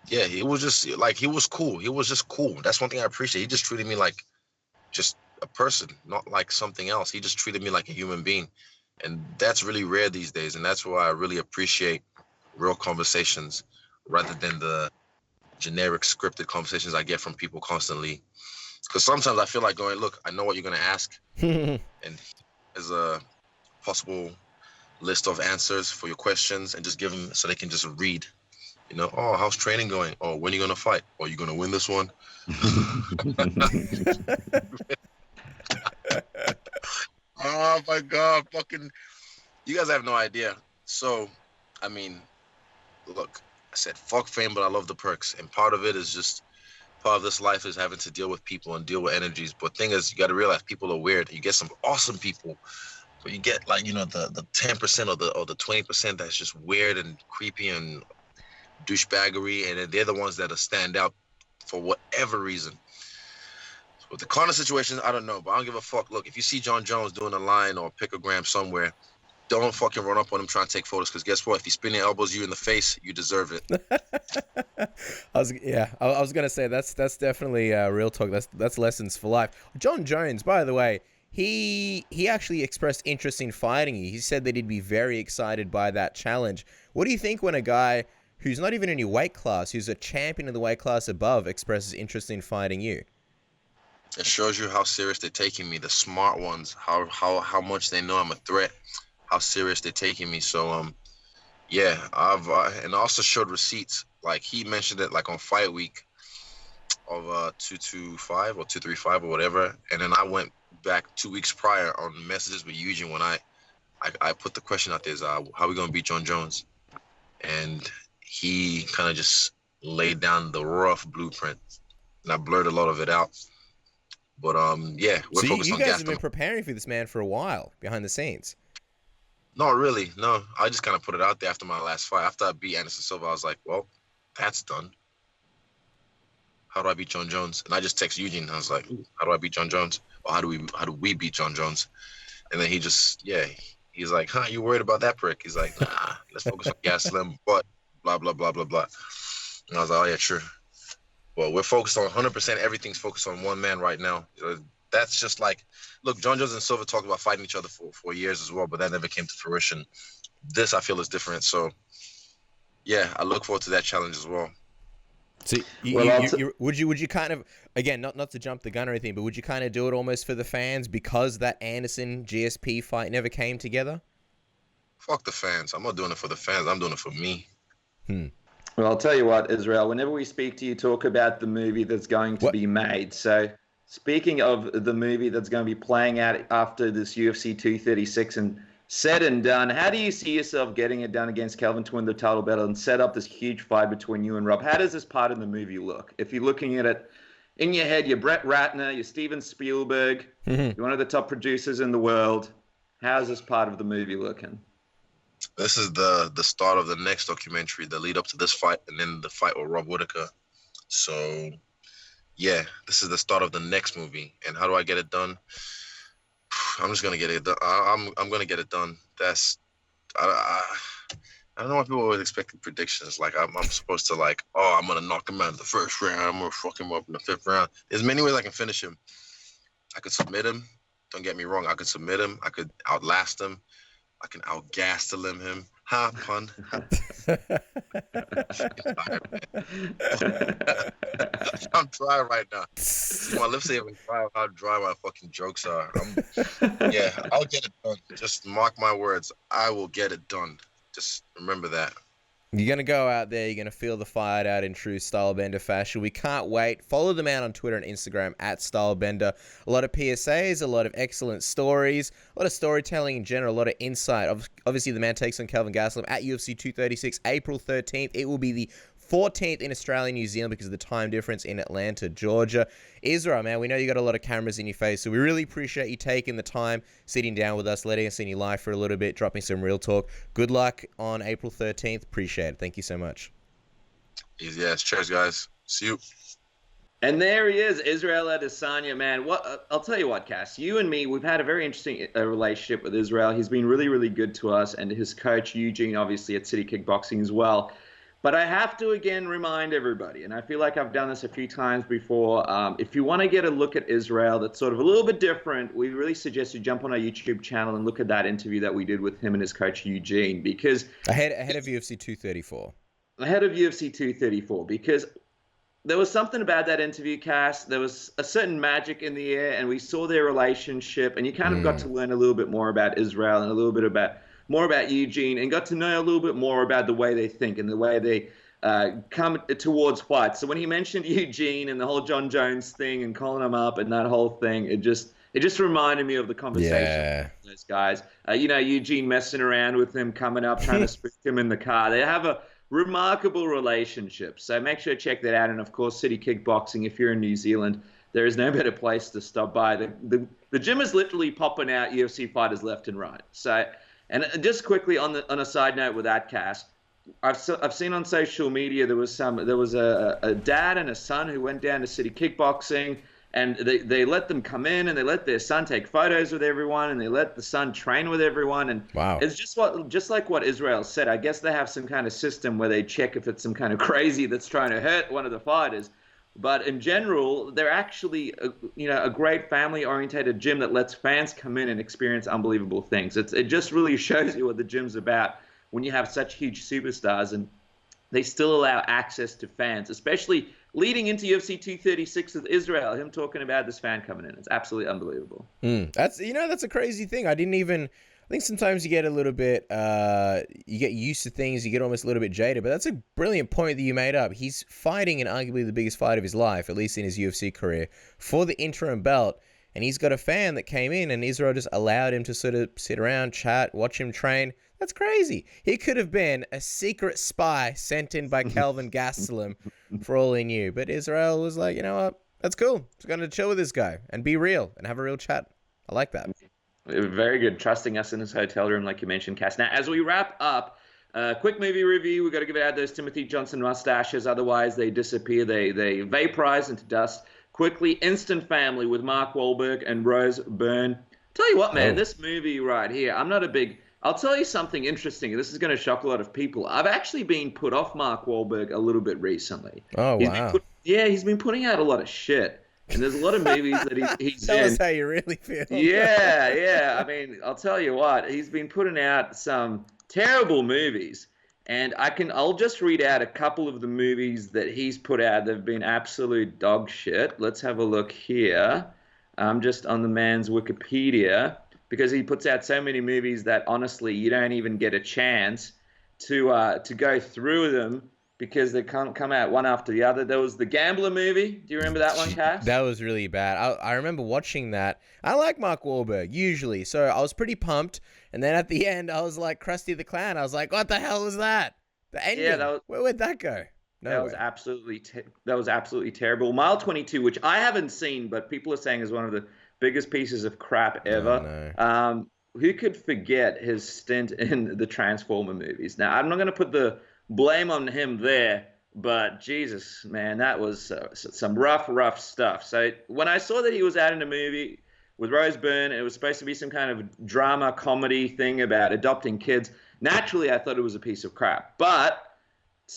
yeah, he was just like, he was cool. He was just cool. That's one thing I appreciate. He just treated me like just a person, not like something else. He just treated me like a human being. And that's really rare these days. And that's why I really appreciate real conversations rather than the generic scripted conversations I get from people constantly. Because sometimes I feel like going, look, I know what you're going to ask. And there's a possible list of answers for your questions, and just give them so they can just read. You know, oh, how's training going? Oh, when are you going to fight? Oh, are you going to win this one? Oh, my God. Fucking, you guys have no idea. So, I mean, look, I said, fuck fame, but I love the perks. And part of it is just, part of this life is having to deal with people and deal with energies. But thing is, you got to realize people are weird. You get some awesome people, but you get like, you know, the 10% or the 20% that's just weird and creepy and douchebaggery, and they're the ones that stand out for whatever reason. So with the Conor situation, I don't know, but I don't give a fuck. Look, if you see Jon Jones doing a line or a picogram somewhere, don't fucking run up on him trying to take photos, because guess what? If he spinning elbows you in the face, you deserve it. I was gonna say that's definitely real talk. That's lessons for life. Jon Jones, by the way, he actually expressed interest in fighting you. He said that he'd be very excited by that challenge. What do you think when a guy who's not even in your weight class, who's a champion of the weight class above, expresses interest in fighting you? It shows you how serious they're taking me. The smart ones, how much they know I'm a threat, how serious they're taking me. So yeah, I've and I also showed receipts. Like, he mentioned it like on fight week of 225 or 235 or whatever, and then I went back 2 weeks prior on messages with Eugene when I put the question out there, is how are we gonna beat Jon Jones? And he kind of just laid down the rough blueprint, and I blurred a lot of it out. But yeah, we're focused on Gastelum. You guys have been preparing for this man for a while behind the scenes. Not really, no. I just kind of put it out there after my last fight. After I beat Anderson Silva, I was like, well, that's done. How do I beat Jon Jones? And I just text Eugene. I was like, how do I beat Jon Jones? Or how do we beat Jon Jones? And then he just, yeah, he's like, huh, you worried about that prick? He's like, nah, let's focus on Gastelum, but blah, blah, blah, blah, blah. And I was like, oh, yeah, sure. Well, we're focused on 100%. Everything's focused on one man right now. that's just like, look, Jon Jones and Silva talked about fighting each other for years as well, but that never came to fruition. This, I feel, is different. So, yeah, I look forward to that challenge as well. So, would you kind of, again, not to jump the gun or anything, but would you kind of do it almost for the fans because that Anderson GSP fight never came together? Fuck the fans. I'm not doing it for the fans. I'm doing it for me. Well, I'll tell you what, Israel, whenever we speak to you, talk about the movie that's going to be made. So speaking of the movie that's going to be playing out after this UFC 236 and said and done, how do you see yourself getting it done against Kelvin to win the title battle and set up this huge fight between you and Rob? How does this part of the movie look? If you're looking at it in your head, you're Brett Ratner, you're Steven Spielberg, you're one of the top producers in the world. How's this part of the movie looking? This is the start of the next documentary, the lead up to this fight, and then the fight with Rob Whittaker. So, yeah, this is the start of the next movie. And how do I get it done? I'm just gonna get it done. I'm gonna get it done. I don't know why people always expect predictions. Like I'm supposed to I'm gonna knock him out in the first round. I'm gonna fuck him up in the fifth round. There's many ways I can finish him. I could submit him. Don't get me wrong. I could submit him. I could outlast him. I can out-Gastelum him. Ha, pun. I'm dry right now. My lips ain't even dry how dry my fucking jokes are. I'll get it done. Just mark my words. I will get it done. Just remember that. You're going to go out there, you're going to feel the fight out in true Stylebender fashion. We can't wait. Follow them out on Twitter and Instagram at Stylebender. A lot of PSAs, a lot of excellent stories, a lot of storytelling in general, a lot of insight. Obviously, the man takes on Kelvin Gastelum at UFC 236, April 13th. It will be the 14th in Australia and New Zealand because of the time difference in Atlanta, Georgia. Israel, man, we know you got a lot of cameras in your face, so we really appreciate you taking the time, sitting down with us, letting us in your life for a little bit, dropping some real talk. Good luck on April 13th. Appreciate it. Thank you so much. Easy ass. Cheers, guys. See you. And there he is, Israel Adesanya, man. I'll tell you what, Cass. You and me, we've had a very interesting relationship with Israel. He's been really, really good to us, and his coach, Eugene, obviously at City Kickboxing as well. But I have to, again, remind everybody, and I feel like I've done this a few times before, if you want to get a look at Israel that's sort of a little bit different, we really suggest you jump on our YouTube channel and look at that interview that we did with him and his coach, Eugene, because... Ahead of UFC 234. Ahead of UFC 234, because there was something about that interview, Cass. There was a certain magic in the air, and we saw their relationship, and you kind of got to learn a little bit more about Israel and a little bit more about Eugene, and got to know a little bit more about the way they think and the way they come towards fights. So when he mentioned Eugene and the whole Jon Jones thing and calling him up and that whole thing, it just reminded me of the conversation with those guys. Eugene messing around with him, coming up, trying to spook him in the car. They have a remarkable relationship. So make sure to check that out. And of course, City Kickboxing, if you're in New Zealand, there is no better place to stop by. The gym is literally popping out UFC fighters left and right. So... And just quickly on a side note with that, Cass, I've seen on social media there was a dad and a son who went down to City Kickboxing, and they let them come in and they let their son take photos with everyone and they let the son train with everyone. And it's just like what Israel said. I guess they have some kind of system where they check if it's some kind of crazy that's trying to hurt one of the fighters. But in general, they're actually, a great family-orientated gym that lets fans come in and experience unbelievable things. It just really shows you what the gym's about when you have such huge superstars and they still allow access to fans, especially leading into UFC 236 with Israel, him talking about this fan coming in. It's absolutely unbelievable. That's a crazy thing. I think sometimes you get a little bit, you get used to things, you get almost a little bit jaded, but that's a brilliant point that you made up. He's fighting in arguably the biggest fight of his life, at least in his UFC career, for the interim belt, and he's got a fan that came in, and Israel just allowed him to sort of sit around, chat, watch him train. That's crazy. He could have been a secret spy sent in by Kelvin Gastelum for all he knew, but Israel was like, you know what, that's cool. Just going to chill with this guy and be real and have a real chat. I like that. Very good, trusting us in his hotel room, like you mentioned, Cass. Now, as we wrap up, quick movie review. We've got to give out those Timothy Johnson mustaches. Otherwise, they disappear. They vaporize into dust. Quickly, Instant Family with Mark Wahlberg and Rose Byrne. Tell you what, man, this movie right here, I'll tell you something interesting. This is going to shock a lot of people. I've actually been put off Mark Wahlberg a little bit recently. Oh, wow. He's been putting out a lot of shit. And there's a lot of movies that he's Tell in. us how you really feel. Yeah. I mean, I'll tell you what. He's been putting out some terrible movies. And I'll just read out a couple of the movies that he's put out that have been absolute dog shit. Let's have a look here. I'm just on the man's Wikipedia, because he puts out so many movies that honestly you don't even get a chance to go through them, because they can't come out one after the other. There was the Gambler movie. Do you remember that one, Cass? That was really bad. I remember watching that. I like Mark Wahlberg, usually, so I was pretty pumped. And then at the end, I was like Krusty the Clown. I was like, what the hell was that? The ending. Yeah, where'd that go? That was absolutely terrible. Mile 22, which I haven't seen, but people are saying is one of the biggest pieces of crap ever. Oh, no. Who could forget his stint in the Transformer movies? Now, I'm not going to put the blame on him there, but Jesus, man, that was some rough stuff. So when I saw that he was out in a movie with Rose Byrne, it was supposed to be some kind of drama comedy thing about adopting kids. Naturally, I thought it was a piece of crap. But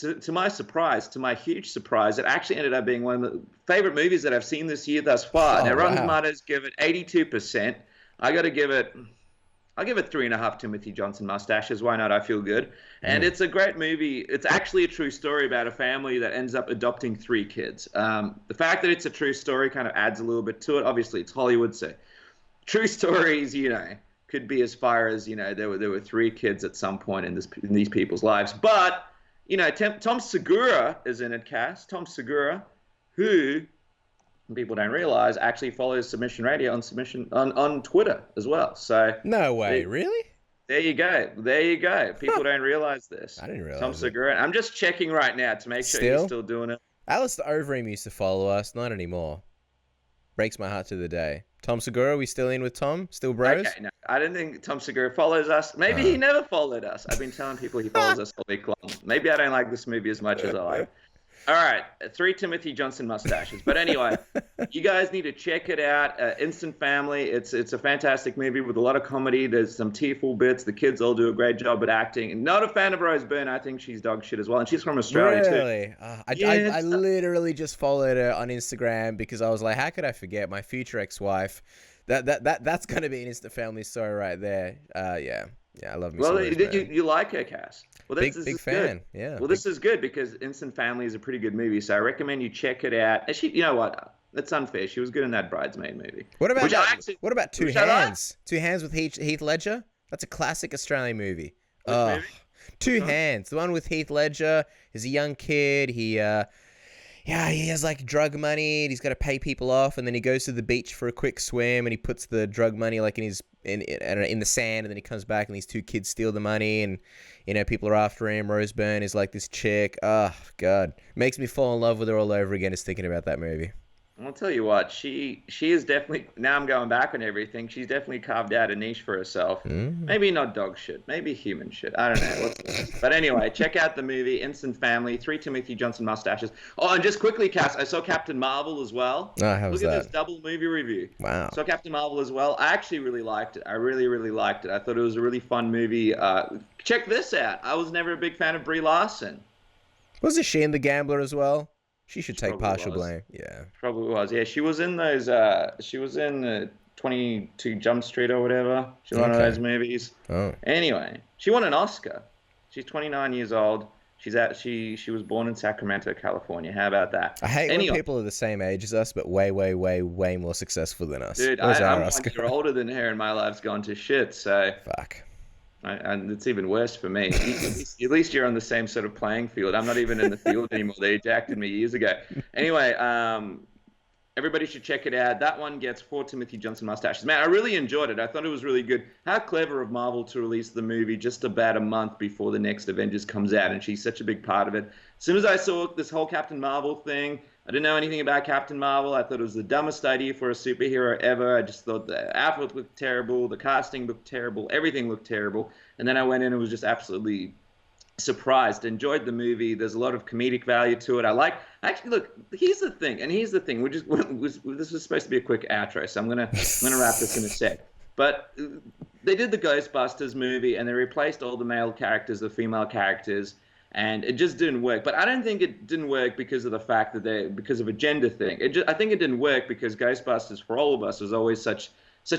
to my surprise, to my huge surprise, it actually ended up being one of the favorite movies that I've seen this year thus far. Oh, now, Rotten wow. Tomatoes give it 82%. I'll give it 3.5 Timothy Johnson mustaches. Why not? I feel good. And it's a great movie. It's actually a true story about a family that ends up adopting 3 kids. The fact that it's a true story kind of adds a little bit to it. Obviously, it's Hollywood, so true stories, could be as far as, there were 3 kids at some point in these people's lives. But, Tom Segura is in it, Cass. Tom Segura, who people don't realize actually follows Submission Radio on Twitter as well. So no way, really? There you go. People don't realize this. I didn't realize Tom Segura. I'm just checking right now to make sure he's still doing it. Alistair Overeem used to follow us, not anymore. Breaks my heart to the day. Tom Segura, we still in with Tom? Still bros? Okay, no, I don't think Tom Segura follows us. Maybe he never followed us. I've been telling people he follows us all week long. Maybe I don't like this movie as much as I like. All right, 3 Timothy Johnson mustaches. But anyway, you guys need to check it out. Instant Family. It's a fantastic movie with a lot of comedy. There's some tearful bits. The kids all do a great job at acting. Not a fan of Rose Byrne. I think she's dog shit as well. And she's from Australia, really? Too. I literally just followed her on Instagram because I was like, how could I forget my future ex-wife? That's going to be an Instant Family story right there. Yeah, I love me. Well, you like her, Cass. Well, big fan. Good. Yeah. Well, this is good because Instant Family is a pretty good movie, so I recommend you check it out. And you know what? That's unfair. She was good in that Bridesmaid movie. What about Two Hands? Two Hands with Heath Ledger? That's a classic Australian movie. Movie? Two Hands. The one with Heath Ledger. He's a young kid. He has like drug money and he's got to pay people off, and then he goes to the beach for a quick swim and he puts the drug money like in the sand, and then he comes back and these 2 kids steal the money, and people are after him. Rose Byrne is like this chick. Oh God, makes me fall in love with her all over again just thinking about that movie. I'll tell you what, she is definitely, now I'm going back on everything, she's definitely carved out a niche for herself. Maybe not dog shit, maybe human shit. I don't know. But anyway, check out the movie Instant Family, 3 Timothy Johnson mustaches. Oh, and just quickly, Cass, I saw Captain Marvel as well. Oh, how was that? Look at this double movie review. Wow. Saw Captain Marvel as well. I actually really liked it. I really, really liked it. I thought it was a really fun movie. Check this out. I was never a big fan of Brie Larson. Wasn't she in The Gambler as well? She should take partial blame. Yeah. Probably was. Yeah, she was in those. She was in 22 Jump Street or whatever. She was one of those movies. Oh. Anyway, she won an Oscar. She's 29 years old. She was born in Sacramento, California. How about that? I hate when people are the same age as us, but way more successful than us. Dude, I'm 1 year older than her, and my life's gone to shit. So. Fuck. And it's even worse for me. At least you're on the same sort of playing field. I'm not even in the field anymore. They ejected me years ago. Anyway, everybody should check it out. That one gets 4 Timothy Johnson mustaches. Man, I really enjoyed it. I thought it was really good. How clever of Marvel to release the movie just about a month before the next Avengers comes out, and she's such a big part of it. As soon as I saw this whole Captain Marvel thing, I didn't know anything about Captain Marvel. I thought it was the dumbest idea for a superhero ever. I just thought the outfit looked terrible, the casting looked terrible, everything looked terrible. And then I went in and was just absolutely surprised. Enjoyed the movie. There's a lot of comedic value to it. Actually, look, here's the thing. This was supposed to be a quick outro, so I'm gonna wrap this in a sec. But they did the Ghostbusters movie and they replaced all the male characters with female characters. And it just didn't work. But I don't think it didn't work because of the fact that because of a gender thing. I think it didn't work because Ghostbusters, for all of us, was always such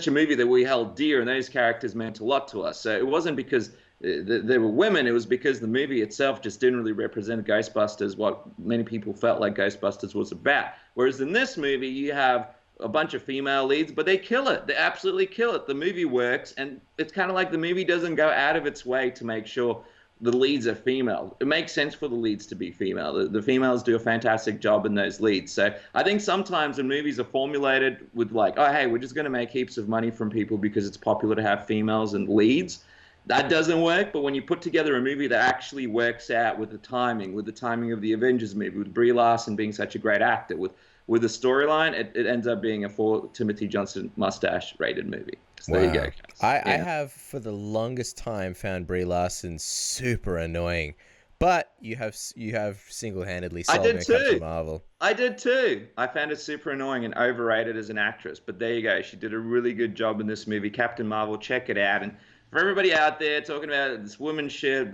a movie that we held dear, and those characters meant a lot to us. So it wasn't because they were women, it was because the movie itself just didn't really represent Ghostbusters, what many people felt like Ghostbusters was about. Whereas in this movie, you have a bunch of female leads, but they kill it. They absolutely kill it. The movie works, and it's kind of like the movie doesn't go out of its way to make sure the leads are female. It makes sense for the leads to be female. The females do a fantastic job in those leads. So I think sometimes when movies are formulated with like, oh, hey, we're just going to make heaps of money from people because it's popular to have females and leads, that doesn't work. But when you put together a movie that actually works out with the timing of the Avengers movie, with Brie Larson being such a great actor, with the storyline, it ends up being a for Timothy Johnson mustache rated movie. So wow. There you go. I have for the longest time found Brie Larson super annoying, but you have single-handedly solved when it comes to Marvel. I did too. I found her super annoying and overrated as an actress, but there you go. She did a really good job in this movie, Captain Marvel. Check it out. And for everybody out there talking about this woman shit,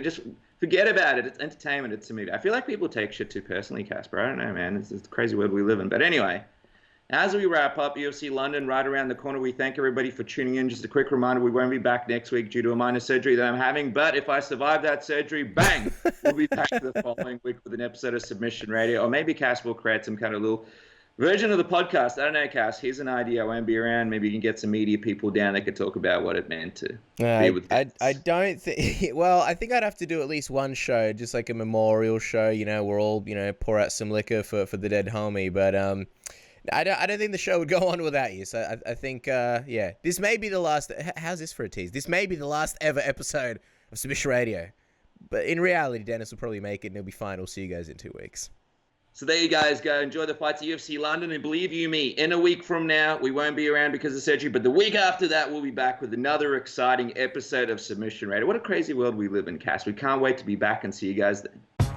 just forget about it. It's entertainment. It's a movie. I feel like people take shit too personally, Casper. I don't know, man. It's the crazy world we live in. But anyway, as we wrap up UFC London right around the corner, we thank everybody for tuning in. Just a quick reminder, we won't be back next week due to a minor surgery that I'm having. But if I survive that surgery, bang, we'll be back the following week with an episode of Submission Radio. Or maybe Cass will create some kind of little version of the podcast. I don't know, Cass. Here's an idea. I won't be around. Maybe you can get some media people down that could talk about what it meant to be with this. I don't think... Well, I think I'd have to do at least one show, just like a memorial show. You know, we're all, pour out some liquor for the dead homie. But I don't think the show would go on without you. So I think, this may be the last... How's this for a tease? This may be the last ever episode of Submission Radio. But in reality, Dennis will probably make it and he'll be fine. We'll see you guys in 2 weeks. So there you guys go. Enjoy the fights at UFC London. And believe you me, in a week from now, we won't be around because of surgery. But the week after that, we'll be back with another exciting episode of Submission Radio. What a crazy world we live in, Cass. We can't wait to be back and see you guys then.